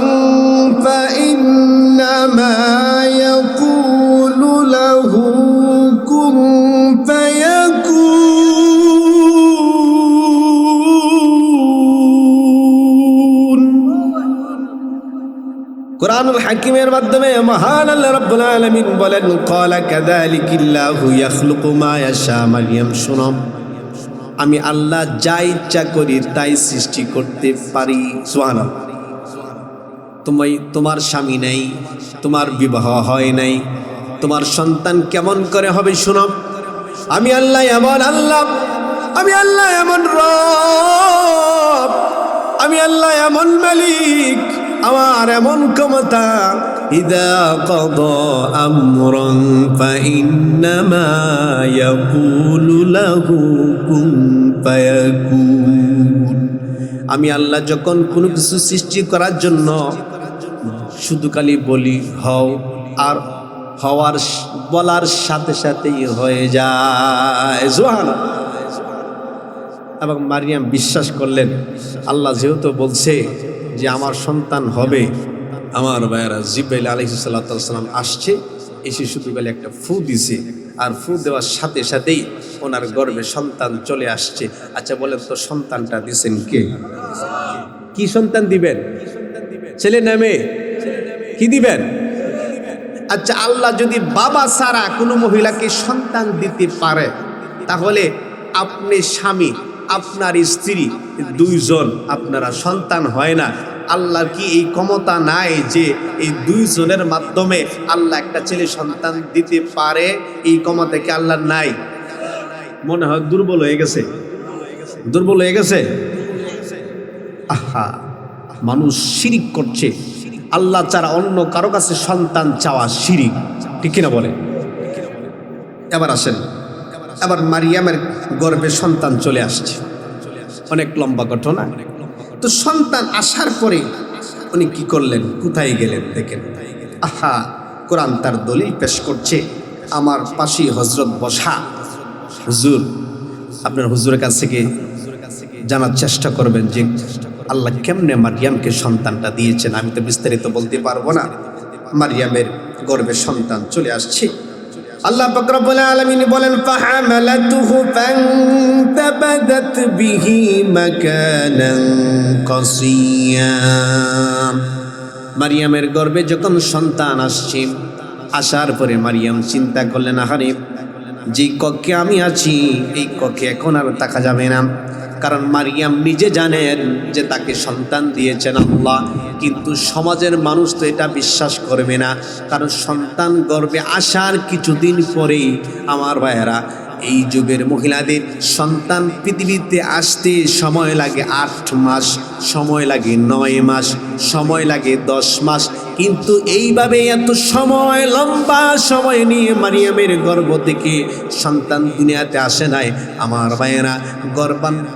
فإنما يقول له كن فيكون। কুরআনুল হাকিমের মাধ্যমে মহান আল্লাহ রাব্বুল আলামিন বলেন, ক্বালা কাযালিকিল্লাহু ইয়াখলুকু মা ইয়াশা। মারিয়াম শোনো, আমি আল্লাহ যা ইচ্ছা করি তাই সৃষ্টি করতে পারি। সুবহানাল্লাহ। তোমার স্বামী নাই, তোমার বিবাহ হয় নাই, তোমার সন্তান কেমন করে হবে? শোনো, আমি আল্লাহ এমন আল্লাহ, আমি আল্লাহ এমন রব, আমি আল্লাহ এমন মালিক, আমার এমন ক্ষমতা, ইদা কাদা আমরান ফাইন্নামা ইয়াকুলু লাহু কুন ফায়াকুন। আমি আল্লাহ যখন কোনো কিছু সৃষ্টি করার জন্য শুধু খালি বলি হও, আর হওয়ার বলার সাথে সাথেই হয়ে যায়। সুবহানাল্লাহ। এবং মারিয়াম বিশ্বাস করলেন, আল্লাহ যেহেতু বলছে যে আমার সন্তান হবে, আমার ভাইয়েরা জিব্রাইল আলাইহিস সালাম আসছে, এসে শুধু বলে একটা ফু দিছে, আর ফু দেওয়ার সাথে সাথেই ওনার গর্ভে সন্তান চলে আসছে। আচ্ছা বলেন তো, সন্তানটা দিছেন কে? কি সন্তান দিবেন? ছেলে না মেয়ে? কি দিবেন? আচ্ছা, আল্লাহ যদি বাবা ছাড়া কোনো মহিলাকে সন্তান দিতে পারে, তাহলে আপনি স্বামী, আপনার স্ত্রী, দুইজন আপনারা সন্তান হয় না, আল্লাহর কি এই ক্ষমতা নাই যে এই দুইজনের মাধ্যমে আল্লাহ একটা ছেলে সন্তান দিতে পারে? এই ক্ষমতা কি আল্লাহর নাই? মনে হয় দুর্বল হয়ে গেছে, দুর্বল হয়ে গেছে। আহা, মানুষ শিরিক করছে, আল্লাহ ছাড়া অন্য কারো কাছে সন্তান চাওয়া শিরিক, ঠিক কিনা বলে? এবার আসেন, এবার মারিয়ামের গর্ভে সন্তান চলে আসছে, অনেক লম্বা ঘটনা। তো সন্তান আসার পরে উনি কি করলেন, কোথায় গেলেন? দেখেন, আহা, কোরআন তার দলিল পেশ করছে। আমার পাশেই হযরত বসা। হুজুর, আপনার হুজুরের কাছ থেকে জানার চেষ্টা করবেন যে আল্লাহ কেমনে মারিয়ামকে সন্তানটা দিয়েছেন। আমি তো বিস্তারিত বলতে পারবো না। মারিয়ামের গর্ভে সন্তান চলে আসছে। আল্লাহ পাক রব্বুল আলামিন বলেন, ফাহামালাতুহু ফান্তাবাদাত বিহি মাকানান কাসিয়া। মারিয়ামের গর্ভে যখন সন্তান আসছে, আসার পরে মারিয়াম চিন্তা করলেন, আহারে, যে কক্ষে আমি আছি এই কক্ষে এখন আর থাকা যাবে না। কারণ মারিয়াম নিজে জানেন যে তাকে সন্তান দিয়েছেন আল্লাহ, কিন্তু সমাজের মানুষ তো এটা বিশ্বাস করবে না। কারণ সন্তান গর্ভে আসার কিছুদিন পরেই আমার ভাইয়েরা, এই যুগের মহিলাদের সন্তান পৃথিবীতে আসতে সময় লাগে 8 মাস, সময় লাগে 9 মাস, সময় লাগে 10 মাস। কিন্তু এইভাবে এত সময়, লম্বা সময় নিয়ে মারিয়ামের গর্ভ থেকে সন্তান দুনিয়াতে আসে নাই। আমার ভাইয়েরা,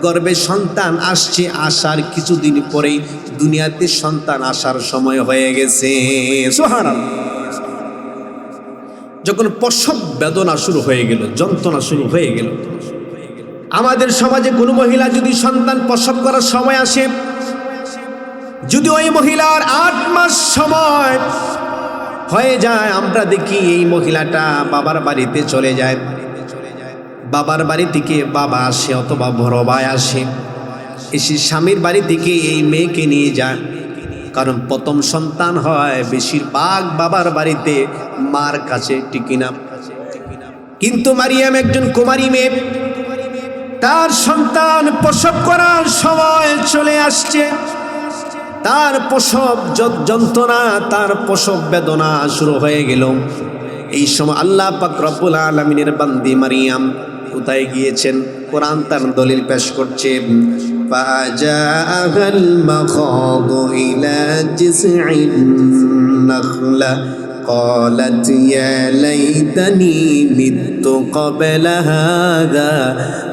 গর্ভে সন্তান আসছে, আসার কিছুদিন পরেই দুনিয়াতে সন্তান আসার সময় হয়ে গেছে। সুবহানাল্লাহ। যখন প্রসব বেদনা শুরু হয়ে গেল, যন্ত্রণা শুরু হয়ে গেল, আমাদের সমাজে কোনো মহিলা যদি সন্তান প্রসব করার সময় আসে, যদি ওই মহিলার 8 মাস সময় হয়ে যায়, আমরা দেখি এই মহিলাটা বাবার বাড়িতে চলে যায়। বাবার বাড়ি থেকে বাবা আসে অথবা বড় ভাই আসে, এসে স্বামীর বাড়ি থেকে এই মেয়েকে নিয়ে যায়। কারণ প্রথম সন্তান হয় বেশিরভাগ বাবার বাড়িতে, মার কাছে, ঠিক না? কিন্তু মারিয়াম একজন কুমারী মেয়ে, তার সন্তান প্রসব করার সময় চলে আসছে। তার প্রসব যন্ত্রণা, তার প্রসব বেদনা শুরু হয়ে গেল। এই সময় আল্লাহ পাক রব্বুল আলামিনের বান্দি মারিয়াম কোথায় গিয়েছেন? কোরআন তার দলিল পেশ করছে, ফাজাআল মাখাদু ইলা জিসঈন নাখলা قالت يا ليتني مت قبل هذا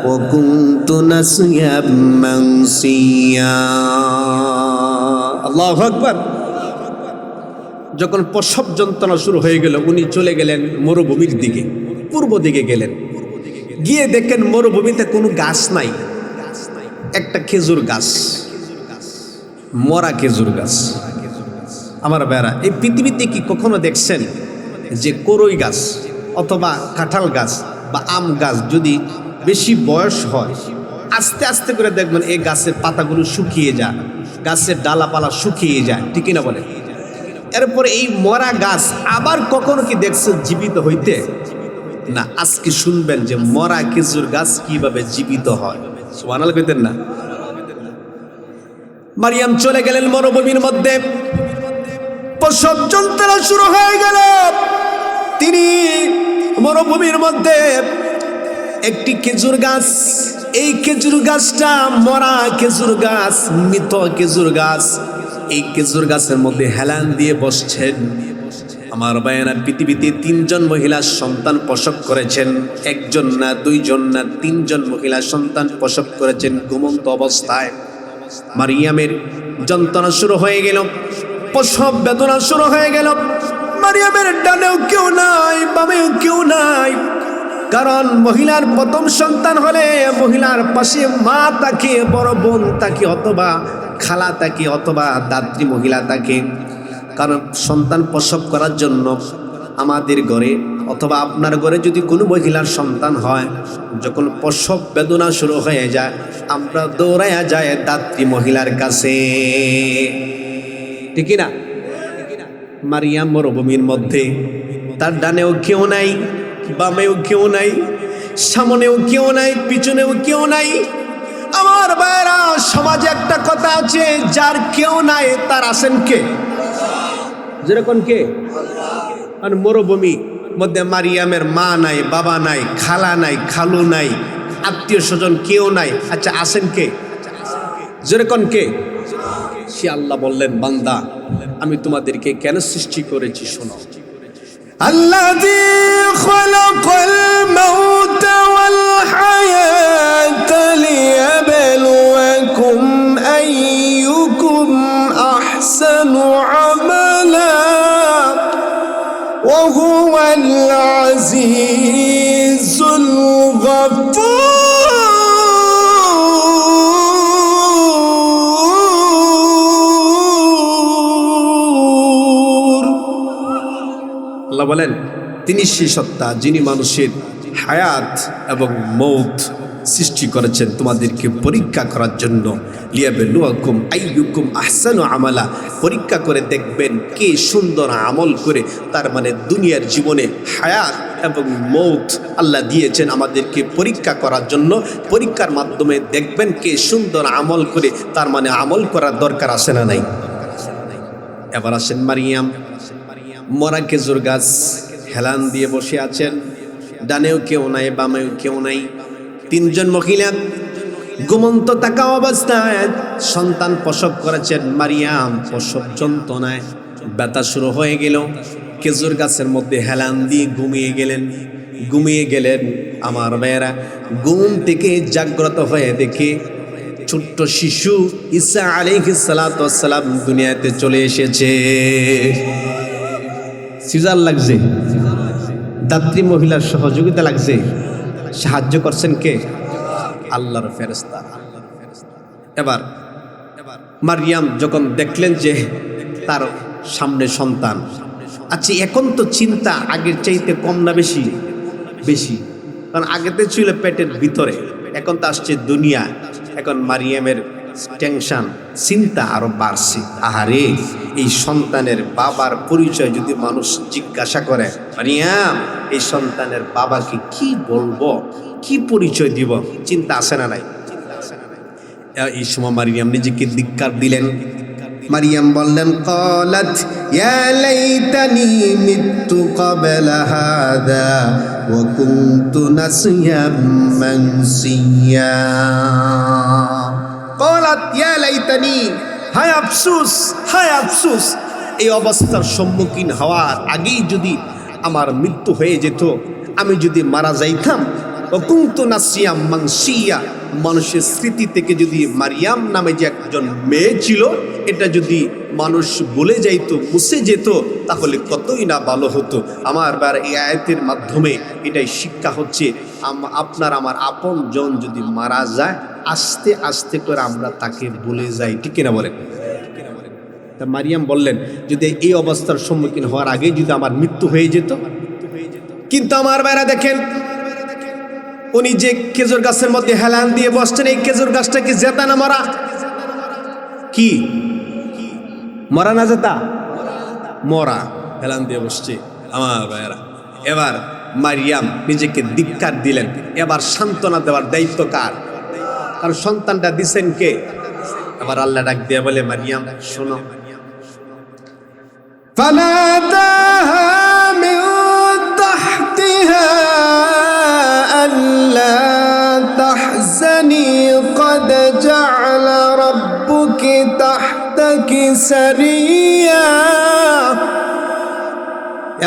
وكنت نسيا منسيا। আল্লাহু আকবার। যখন প্রসব যন্ত্রণা শুরু হয়ে গেল, উনি চলে গেলেন মরুভূমির দিকে, পূর্ব দিকে গেলেন। গিয়ে দেখেন মরুভূমিতে কোনো গাছ নাই, একটা খেজুর গাছ, মরা খেজুর গাছ। আমার ভাইরা, এই পৃথিবীতে কি কখনো দেখছেন যে করই গাছ অথবা কাঁঠাল গাছ বা আম গাছ যদি বেশি বয়স হয়, আস্তে আস্তে করে দেখবেন এই গাছের পাতাগুলো শুকিয়ে যায়, গাছের ডালাপালা শুকিয়ে যায়, ঠিক না বলে? এরপরে এই মরা গাছ আবার কখনো কি দেখছেন জীবিত হইতে? না। আজকে শুনবেন যে মরা খেজুর গাছ কিভাবে জীবিত হয়। সুবহানাল্লাহ কইতেন না? মারিয়াম চলে গেলেন মরুভূমির মধ্যে, প্রসব যন্ত্রণা শুরু হয়ে গেল। তিনি মরুভূমির মধ্যে একটি খেজুর গাছ। এই খেজুর গাছটা মরা খেজুর গাছ, মৃত খেজুর গাছ। এই খেজুর গাছের মধ্যে হেলান দিয়ে বসছেন। আমার ভাইয়েরা, পৃথিবীতে 3 জন মহিলা সন্তান প্রসব করেছেন। 1 জন না, 2 জন না, 3 জন মহিলা সন্তান প্রসব করেছেন ঘুমন্ত অবস্থায়। মারিয়ামের যন্ত্রণা শুরু হয়ে গেল, প্রসব বেদনা শুরু হয়ে গেল। মারিয়ামের ডানেও কেউ নাই, বামেও কেউ নাই। কারণ মহিলার প্রথম সন্তান হলে মহিলার পাশে মা থাকে, বড় বোন থাকে, অথবা খালা থাকে, অথবা দাত্রী মহিলা থাকে। কারণ সন্তান প্রসব করার জন্য আমাদের ঘরে অথবা আপনার ঘরে যদি কোনো মহিলার সন্তান হয়, যখন প্রসব বেদনা শুরু হয়ে যায়, আমরা দৌড়াইয়া যায় দাত্রী মহিলার কাছে, ঠিক না? মারিয়াম মরুভূমির মধ্যে, তার ডানেও কেউ নাই, বামেও কেউ নাই, সামনেও কেউ নাই, পিছনেও কেউ নাই। আমার ভাইরা, সমাজে একটা কথা আছে, যার কেউ নাই তার আছেন কে? যেরকম কে? আর মরুভূমি মধ্যে মারিয়ামের মা নাই, বাবা নাই, খালা নাই, খালু নাই, আত্মীয় স্বজন কেউ নাই। আচ্ছা, আছেন কে? যেরকম কে? সে আল্লাহ বললেন, বান্দা আমি তোমাদেরকে কেন সৃষ্টি করেছি শোনো। আল্লাযী খালাকাল মাউতা ওয়াল হায়াতা লিয়াবলুয়াকুম আইয়ুকুম আহসানু আমালা ওয়া হুয়াল আজিজুল গফুর। আল্লাহ বলেন, তিনি সেই সত্তা যিনি মানুষের হায়াত এবং মৌত সৃষ্টি করেছেন তোমাদেরকে পরীক্ষা করার জন্য। লিয়াবলুয়াকুম আইয়ুকুম আহসানু আমালা, পরীক্ষা করে দেখবেন কে সুন্দর আমল করে। তার মানে দুনিয়ার জীবনে হায়াত এবং মৌত আল্লাহ দিয়েছেন আমাদেরকে পরীক্ষা করার জন্য। পরীক্ষার মাধ্যমে দেখবেন কে সুন্দর আমল করে। তার মানে আমল করার দরকার আছে না নাই? এবার আসেন মারিয়াম, মরা খেজুর গাছ, হেলান দিয়ে বসে আছেন। ডানেও কেউ নাই, বামেও কেউ নাই। 3 জন মহিলা ঘুমন্ত থাকা অবস্থায় সন্তান প্রসব করেছেন। মারিয়াম প্রসব যন্ত্রণায় ব্যথা শুরু হয়ে গেল। খেজুর গাছের মধ্যে হেলান দিয়ে ঘুমিয়ে গেলেন। আমার মেয়েরা, ঘুম থেকে জাগ্রত হয়ে দেখে ছোট্ট শিশু ঈসা আলাইহিস সালাতু ওয়াস সালাম দুনিয়াতে চলে এসেছে। সিজার লাগছে, দাত্রী মহিলার সহযোগিতা লাগছে। সাহায্য করছেন কে? আল্লাহর ফেরেশতা। এবার মারিয়াম যখন দেখলেন যে তার সামনে সন্তান, আচ্ছা এখন তো চিন্তা আগের চাইতে কম না বেশি? বেশি। কারণ আগেতে ছিল পেটের ভিতরে, এখন তো আসছে দুনিয়া। এখন মারিয়ামের টেনশন, চিন্তা আরো বাড়ছে। আহারে, এই সন্তানের বাবার পরিচয় যদি মানুষ জিজ্ঞাসা করে, মারিয়াম এই সন্তানের বাবাকে কি বলবো, কি পরিচয় দিব? চিন্তা আসে না নাই? এই সময় মারিয়াম নিজেকে ধিক্কার দিলেন। মারিয়াম বললেন, ক্বালাত ইয়া লাইতানি মিতু ক্বাবলা হাদা ওয়া কুনতু নাসিয়াম মানসিয়া। ক্বালাত ইয়া লাইতানি, হায় আফসোস, হায় আফসোস, এই অবস্থার সম্মুখীন হওয়ার আগেই যদি আমার মৃত্যু হয়ে যেত, আমি যদি মারা যাইতাম। ওয়া কুনতু নাসিয়াম মানসিয়া, মানুষের স্মৃতি থেকে যদি মারিয়াম নামে যে একজন মেয়ে ছিল এটা যদি মানুষ ভুলে যাইতো, মুছে যেত, তাহলে কতই না ভালো হতো। আমার এই আয়াতের মাধ্যমে এটাই শিক্ষা হচ্ছে, আপনার আমার আপন জন যদি মারা যায়, আস্তে আস্তে করে আমরা তাকে ভুলে যাই, ঠিক কিনা বলেন? তা মারিয়াম বললেন, যদি এই অবস্থার সম্মুখীন হওয়ার আগেই যদি আমার মৃত্যু হয়ে যেত। কিন্তু আমার ভাইরা দেখেন, উনি যে খেজুর গাছের মধ্যে হেলান দিয়ে বসছেন, এই খেজুর গাছটা কি জেতা না মরা? কি মরা না জেতা? মরা। হেলান দিয়ে বসছে আমার ভাইয়েরা। এবার মারিয়াম নিজেকে ধিক্কার দিলেন। এবার সান্ত্বনা দেওয়ার দায়িত্ব কার? কারণ সন্তানটা দিছেন কে? এবার আল্লাহ ডাক দিয়ে বলে, মারিয়াম শোনো, ফানাদাহা মিন তাহতিহা আল্লা কি তাহতাকি সারিয়া।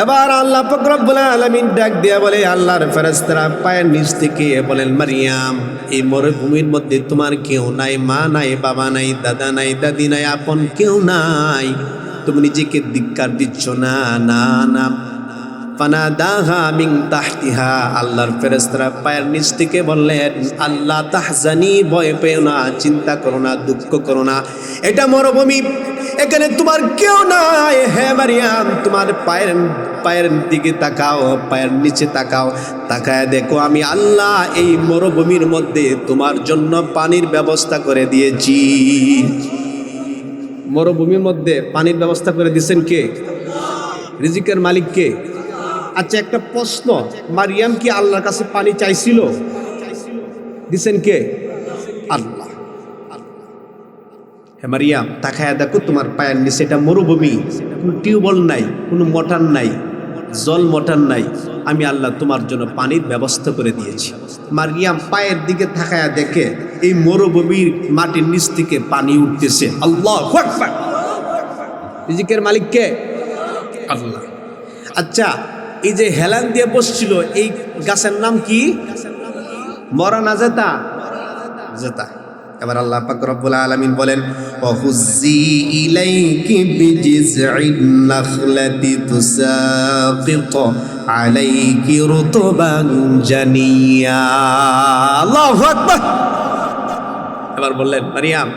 এবার আল্লাহ পাক রব্বুল আলামিন ডাক দিয়া বলে, আল্লাহর ফেরেশতারা পায়ের নিচ থেকে বলেন, মারিয়াম এই মরুভূমির মধ্যে তোমার কেউ নাই, মা নাই, বাবা নাই, দাদা নাই, দাদি নাই, আপন কেউ নাই, তুমি নিজেকে ধিক্কার দিচ্ছ না? না না। ফানাদাহা মিন তাহতিহা, আল্লাহর ফেরেশতারা পায়ের নিচ থেকে বললেন, আল্লাহ তাহজানি, ভয় পেও না, চিন্তা করো না, দুঃখ করো না, এটা মরুভূমি, এখানে তোমার কেউ নাই। হে মারিয়াম, তোমার পায়ের দিকে তাকাও, পায়ের নিচে তাকাও, তাকায় দেখো আমি আল্লাহ এই মরুভূমির মধ্যে তোমার জন্য পানির ব্যবস্থা করে দিয়েছি। মরুভূমির মধ্যে পানির ব্যবস্থা করে দিয়েছেন কে? রিজিকের মালিক কে? আচ্ছা, একটা প্রশ্ন, মারিয়াম কি আল্লাহর কাছে পানি চাইছিল? দিছেন কে? আল্লাহ। হে মারিয়াম, তাকায়া দেখো তোমার পায়ের নিচে এটা মরুভূমি, কোনো টিউবওয়েল নাই, কোনো মোটর নাই, জল মোটর নাই, আমি আল্লাহ তোমার জন্য পানির ব্যবস্থা করে দিয়েছি। মারিয়াম পায়ের দিকে তাকায়া দেখে এই মরুভূমির মাটির নিচ থেকে পানি উঠতেছে। আল্লাহু আকবার। রিজিকের মালিক কে? আল্লাহ। আচ্ছা, এই যে হেলান দিয়ে বসছিল, এই গাছের নাম কি? মরা না জেতা? জেতা। এবার আল্লাহ পাক রব্বুল আলামিন বলেন, ওয়াহুজ্জি ইলাইকি বিজিজইন নাখলাতি তুসাকিত আলাইকি রুতবান জানিয়া। আল্লাহু আকবার। এবার বললেন, মারিয়াম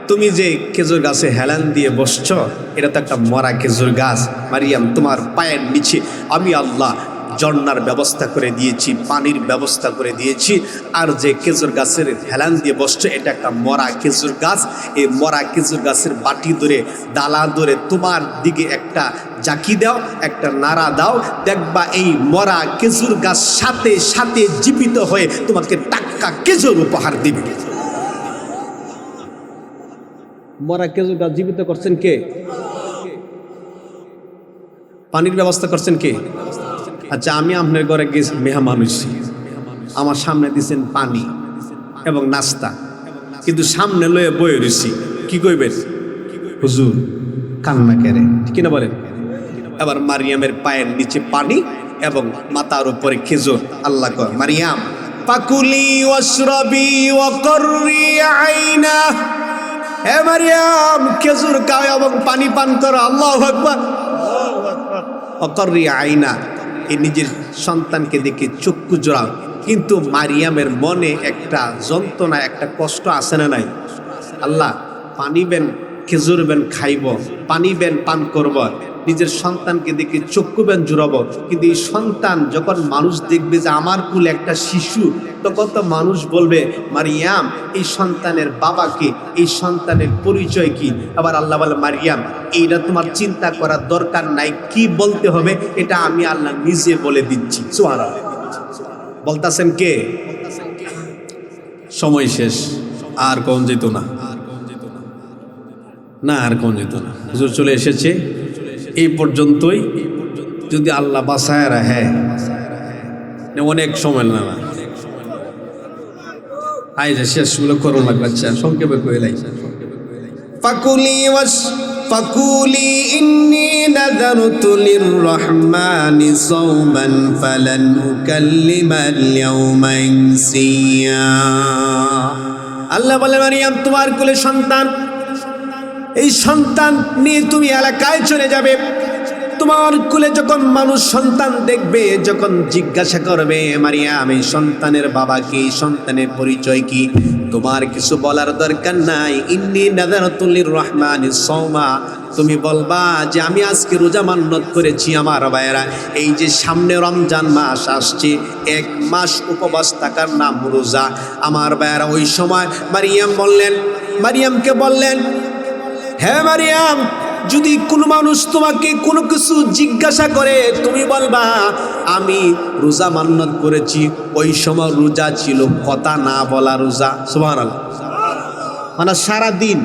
তুমি যে খেজুর গাছে হেলান দিয়ে বসছো, এটা তো একটা মরা খেজুর গাছ। মারিয়াম, তোমার পায়ের নিচে আমি আল্লাহ ঝর্ণার ব্যবস্থা করে দিয়েছি, পানির ব্যবস্থা করে দিয়েছি। আর যে খেজুর গাছের হেলান দিয়ে বসছো, এটা একটা মরা খেজুর গাছ। এই মরা খেজুর গাছের বাটি ধরে, ডালা ধরে তোমার দিকে একটা জাকি দাও, একটা নাড়া দাও, দেখবা এই মরা খেজুর গাছ সাথে সাথে জীবিত হয়ে তোমাকে টাটকা খেজুর উপহার দিবে। মরা খেজুর গাছ জীবিত করছেন কে? পানির ব্যবস্থা করছেন কে? আচ্ছা, আমি আপনার ঘরে গেছি, মেহমান হইছি, আমার সামনে দিচ্ছেন পানি এবং নাস্তা, কিন্তু সামনে লয়ে বয়ে রয়েছি, কি কইবেন? হুজুর কান্না কেড়ে, ঠিক না বলেন? এবার মারিয়ামের পায়ের নিচে পানি এবং মাথার উপরে খেজুর। আল্লাহ কয়, মারিয়াম ফাকুলি ওয়াশরাবি ওয়া কররি আইনা। হে মারিয়াম, খেজুর খাও এবং পানি পান করো। আল্লাহু আকবার। অকর্রি আইনা, এই নিজের সন্তানকে দেখে চক্ষু জোড়াও। কিন্তু মারিয়ামের মনে একটা যন্ত্রণা, একটা কষ্ট আছে না নাই? আল্লাহ পানি বেন, খেজুর বেন খাইব, পানি বেন পান করব, নিজের সন্তানকে দেখে চক্ষু বেন জোড়াবো, কিন্তু এই সন্তান যখন মানুষ দেখবে যে আমার কুলে একটা শিশু, তখন তো মানুষ বলবে, মারিয়াম এই সন্তানের বাবাকে, এই সন্তানের পরিচয় কি? আবার আল্লাহ বলে, মারিয়াম এইটা তোমার চিন্তা করার দরকার নাই, কি বলতে হবে এটা আমি আল্লাহ নিজে বলে দিচ্ছি। সুবহানাল্লাহ। বলতাছেন কে? সময় শেষ, আর কোন যেত না, না আর কোন যেত না, হুজুর চলে এসেছে, এই পর্যন্তই। যদি আল্লাহ বাসায় রাখে, অনেক সময় না, আই যে শেষগুলো করুন লাগবে। আচ্ছা, সংক্ষেপে কয়ে লাই। ফাকুলি ইন্নী নাযারতু লিররহমানি সাওমান ফালান উকাল্লিমাল ইয়াওমা ইনসিয়া। আল্লাহ বলে, মারিয়াম তোমার কোলে সন্তান, এই সন্তান নিয়ে তুমি এলাকায় চলে যাবে। তোমার কোলে যখন মানুষ সন্তান দেখবে, যখন জিজ্ঞাসা করবে, মারিয়াম এই সন্তানের বাবা কি, সন্তানের পরিচয় কি, তোমার কিছু বলার দরকার নাই। ইন্নী নাযারতু লিররহমানি সাওমা, তুমি বলবা যে আমি আজকে রোজা মান্নত করেছি। আমার ভাইয়েরা, এই যে সামনে রমজান মাস আসছে, 1 মাস উপবাস থাকার নাম রোজা। আমার ভাইয়েরা, ওই সময় মারিয়ামকে বললেন, হে মারিয়াম, যদি কোনো মানুষ তোমাকে কোনো কিছু জিজ্ঞাসা করে, তুমি বলবা আমি রোজা মান্নত করেছি। ওই সময় রোজা ছিল কথা না বলা রোজা। সুবহানাল্লাহ। মানে সারাদিন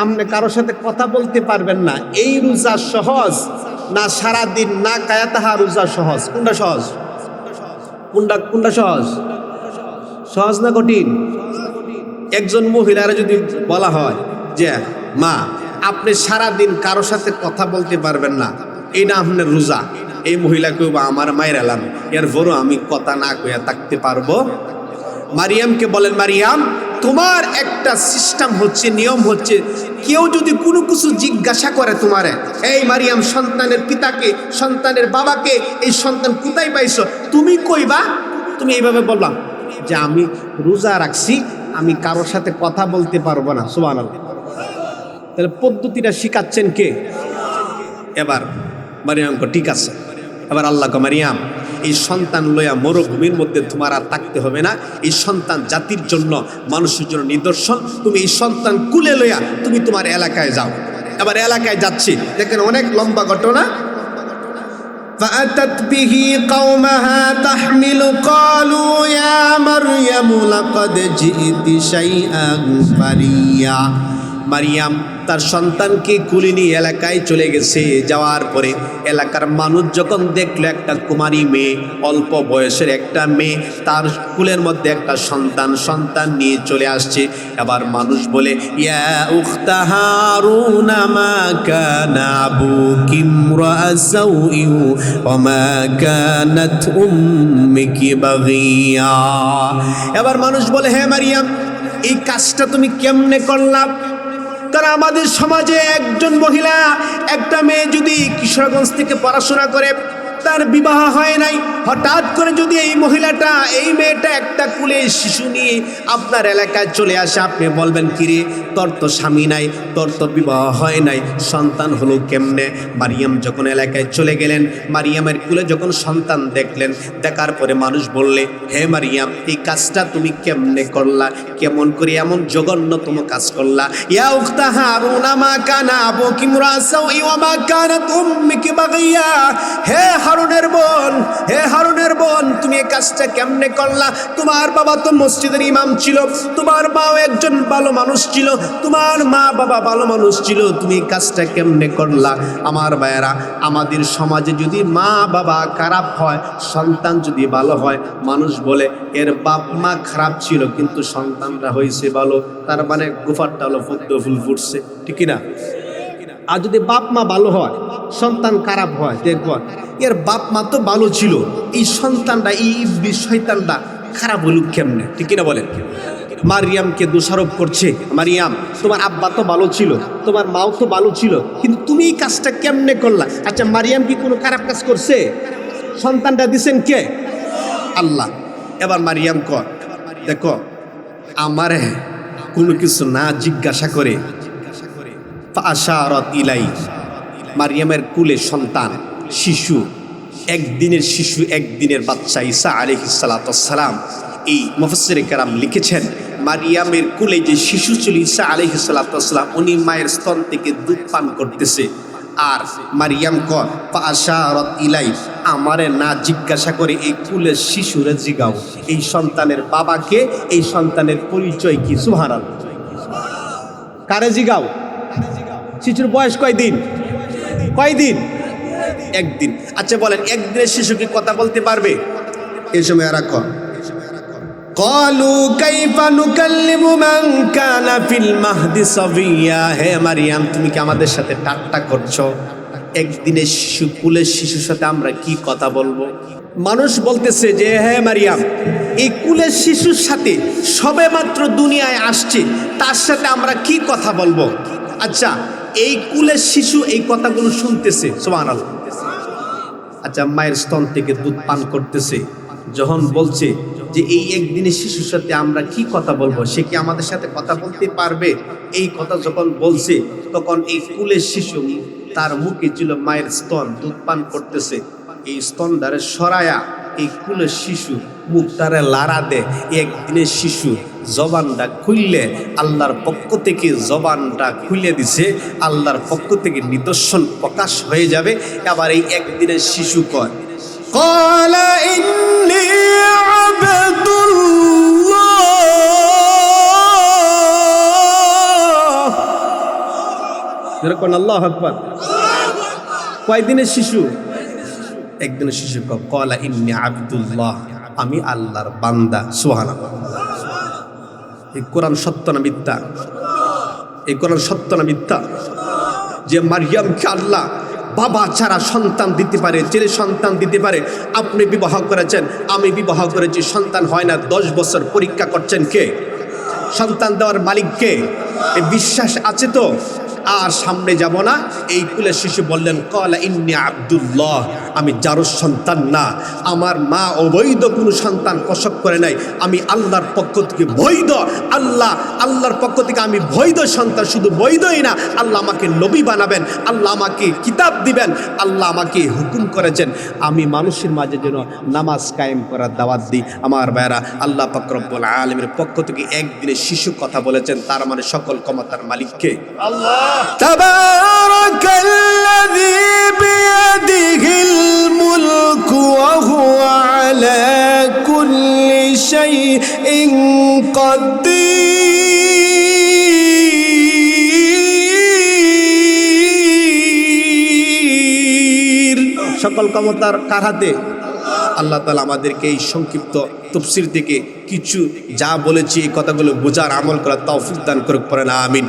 আপনি কারোর সাথে কথা বলতে পারবেন না, এই রোজা সহজ না সারাদিন না কায়া তাহা রোজা সহজ? কোনটা সহজ? কোনটা সহজ? সহজ না কঠিন? একজন মহিলারা যদি বলা হয় যে মা আপনি সারাদিন কারোর সাথে কথা বলতে পারবেন না, এইটা আপনার রোজা। এই মহিলাকেও বা আমার মায়ের এলাম, এর বড় আমি কথা না কইয়া থাকতে পারবো? মারিয়ামকে বলেন, মারিয়াম তোমার একটা সিস্টেম হচ্ছে, নিয়ম হচ্ছে, কেউ যদি কোনো কিছু জিজ্ঞাসা করে তোমারে, এই মারিয়াম সন্তানের পিতাকে, সন্তানের বাবাকে, এই সন্তান কোথায় পাইছো, তুমি কইবা, তুমি এইভাবে বললাম যে আমি রোজা রাখছি, আমি কারোর সাথে কথা বলতে পারবো না। সুবহানাল্লাহ। তাহলে পদ্ধতিটা শিখাচ্ছেন কে? এবার মারিয়াম কো ঠিক আছে। এবার আল্লাহ কো মারিয়াম এই সন্তান লইয়া মরুভূমির মধ্যে তোমার আর থাকতে হবে না, এই সন্তান জাতির জন্য, মানুষের জন্য নিদর্শন, তুমি এই সন্তান কুলে লইয়া তুমি তোমার এলাকায় যাও। এবার এলাকায় যাচ্ছি, দেখেন অনেক লম্বা ঘটনা। فأتت به قومها تحمل قالوا يا مريم لقد جئت شيئا فريا। মারিয়াম তার সন্তানকে কুলে নিয়ে এলাকায় চলে গেছে। যাওয়ার পরে এলাকার মানুষ যখন দেখলো একটা কুমারী মেয়ে, অল্প বয়সের একটা মেয়ে, তার কুলের মধ্যে একটা সন্তান নিয়ে চলে আসছে। এবার মানুষ বলে, ইয়া উখতা হারুন মা কানা আবুকি ইমরাআ সাউইন ওয়া মা কানাত উম্মুকি বাগিয়া। এবার মানুষ বলে, হে মারিয়াম এই কাজটা তুমি কেমনে করলা? কারণ আমাদের সমাজে একজন মহিলা, একটা মেয়ে যদি কিশোরগঞ্জ থেকে পড়াশোনা করে, তার বিবাহ হয় নাই, হঠাৎ করে যদি এই মহিলাটা, এই মেয়েটা একটা কুলে শিশু নিয়ে আপনার এলাকায় চলে আসে, আপনি বলবেন কিরে তোর তো স্বামী নাই, তোর তো বিবাহ হয় নাই, সন্তান হলো কেমনে? মারিয়াম যখন এলাকায় চলে গেলেন, মারিয়ামের কুলে যখন সন্তান দেখলেন, দেখার পরে মানুষ বললে, হে মারিয়াম এই কাজটা তুমি কেমনে করলা? কেমন করে এমন জঘন্যতম কাজ করলা? ইয়া উখতা হারুন মা কানা আবুকি ইমরাআ সাউইন ওয়া মা কানাত উম্মুকি বাগিয়া। হে হারুনের বোন, হে হারুনের বোন, তুমি এই কাজটা কেমনে করলা? তোমার বাবা তো মসজিদের ইমাম ছিল, তোমার মাও একজন ভালো মানুষ ছিল, তোমার মা বাবা ভালো মানুষ ছিল, তুমি এই কাজটা কেমনে করলা? আমার ভাইয়েরা, আমাদের সমাজে যদি মা বাবা খারাপ হয়, সন্তান যদি ভালো হয়, মানুষ বলে এর বাপ মা খারাপ ছিল কিন্তু সন্তানরা হয়েছে ভালো, তার মানে গোফারটা হলো পদ্ম ফুল ফুটছে, ঠিক না? আর যদি বাপ মা ভালো হয়, সন্তান খারাপ হয়, দেখব এর বাপ মা তো ভালো ছিল, এই সন্তানটা, এই ইবলিস শয়তানটা খারাপ হলুক কেমনে, ঠিক না বলেন? মারিয়ামকে দোষারোপ করছে, মারিয়াম তোমার আব্বা তো ভালো ছিল, তোমার মাও তো ভালো ছিল, কিন্তু তুমি এই কাজটা কেমনে করলা? আচ্ছা মারিয়াম কি কোনো খারাপ কাজ করছে? সন্তানটা দিছেন কে? আল্লাহ। এবার মারিয়াম কর, দেখো আমারে কোনো কিছু না জিজ্ঞাসা করে ফাশারাত ইলাই, মারিয়ামের কুলে সন্তান, শিশু, একদিনের শিশু, একদিনের বাচ্চা ঈসা আলাইহিস সালাতু ওয়াস সালাম। এই মুফাসসিরে কেরাম লিখেছেন, মারিয়ামের কুলে যে শিশু ছিল ঈসা আলাইহিস সালাতু ওয়াস সালাম, উনি মায়ের স্তন থেকে দুধ পান করতেছে। আর মারিয়াম কর ফাশারাত ইলাই, আমারে না জিজ্ঞাসা করে এই কুলের শিশুরে জিগাও এই সন্তানের বাবাকে, এই সন্তানের পরিচয় কি। সুবহানাল্লাহ। কারে জিগাও? শিশুর বয়স কয়দিন? কয়দিন? একদিন। আচ্ছা বলেন একদিনের শিশু কি কথা বলতে পারবে? এই সময় আর ক্বালু কাইফা নুকাল্লিমু মান কানা ফিল মাহদি সাবিয়া। হে মারিয়াম তুমি কি আমাদের সাথে ঠাট্টা করছো? একদিনের শিশু, কুলের শিশুর সাথে আমরা কি কথা বলবো? মানুষ বলতেছে যে হে মারিয়াম এই কুলের শিশুর সাথে সবে মাত্র দুনিয়ায় আসছে, তার সাথে আমরা কি কথা বলবো? আচ্ছা এই কুলের শিশু এই কথাগুলো শুনতেছে, সুবহানাল্লাহ। আচ্ছা মায়ের স্তন থেকে দুধ পান করতেছে, যখন বলছে যে এই একদিনের শিশুর সাথে আমরা কি কথা বলবো, সে কি আমাদের সাথে কথা বলতে পারবে? এই কথা যখন বলছে তখন এই কুলের শিশু, তার মুখে ছিল মায়ের স্তন, দুধ পান করতেছে, এই স্তন দ্বারে সরায়া এই কুলের শিশু মুখ দ্বারে লাড়া দে। একদিনের শিশু জবানটা খুললে আল্লাহর পক্ষ থেকে জবানটা খুলে দিছে, আল্লাহর পক্ষ থেকে নিদর্শন প্রকাশ হয়ে যাবে। আবার এই একদিনের শিশু কয় ক্বালা ইন্নী আবদুল্লাহ। যেরকম আল্লাহু আকবার। কয়দিনের শিশু? একদিনের শিশু কয় ক্বালা ইন্নী আবদুল্লাহ, আমি আল্লাহর বান্দা। সুবহানাল্লাহ। এই কোরআন সত্য না মিথ্যা? এই কোরআন সত্য না মিথ্যা? যে মারিয়ামকে আল্লাহ বাবা ছাড়া সন্তান দিতে পারে, ছেলে সন্তান দিতে পারে। আপনি বিবাহ করেছেন, আমি বিবাহ করেছি, সন্তান হয় না, 10 বছর পরীক্ষা করছেন কে? সন্তান দেওয়ার মালিক কে? এই বিশ্বাস আছে তো? আর সামনে যাব না। এই কুলের শিশু বললেন, ক্বালা ইন্নী আব্দুল্লাহ, আমি যারও সন্তান না, আমার মা অবৈধ কোনো সন্তান প্রসব করে নাই, আমি আল্লাহর পক্ষ থেকে বৈধ, আল্লাহর পক্ষ থেকে আমি বৈধ সন্তান। শুধু বৈধই না, আল্লাহ আমাকে নবী বানাবেন, আল্লাহ আমাকে কিতাব দিবেন, আল্লাহ আমাকে হুকুম করেছেন আমি মানুষের মাঝে যেন নামাজ কায়েম করার দাওয়াত দিই। আমার ভাইরা, আল্লাহ পাক রব্বুল আলামিনের পক্ষ থেকে একদিনে শিশু কথা বলেছেন, তার মানে সকল ক্ষমতার মালিককে আল্লাহ। তাবারাকাল্লাযী বিয়াদিহিল মুলকু ওয়া হুয়া আলা কুল্লি শাইইন কাদির। সকল ক্ষমতার কার হাতে? আল্লাহ তাআলা আমাদেরকে এই সংক্ষিপ্ত তাফসীর থেকে কিছু যা বলেছি এই কথাগুলো বোঝার আমল করার তৌফিক দান করুক, পড়েন আমিন।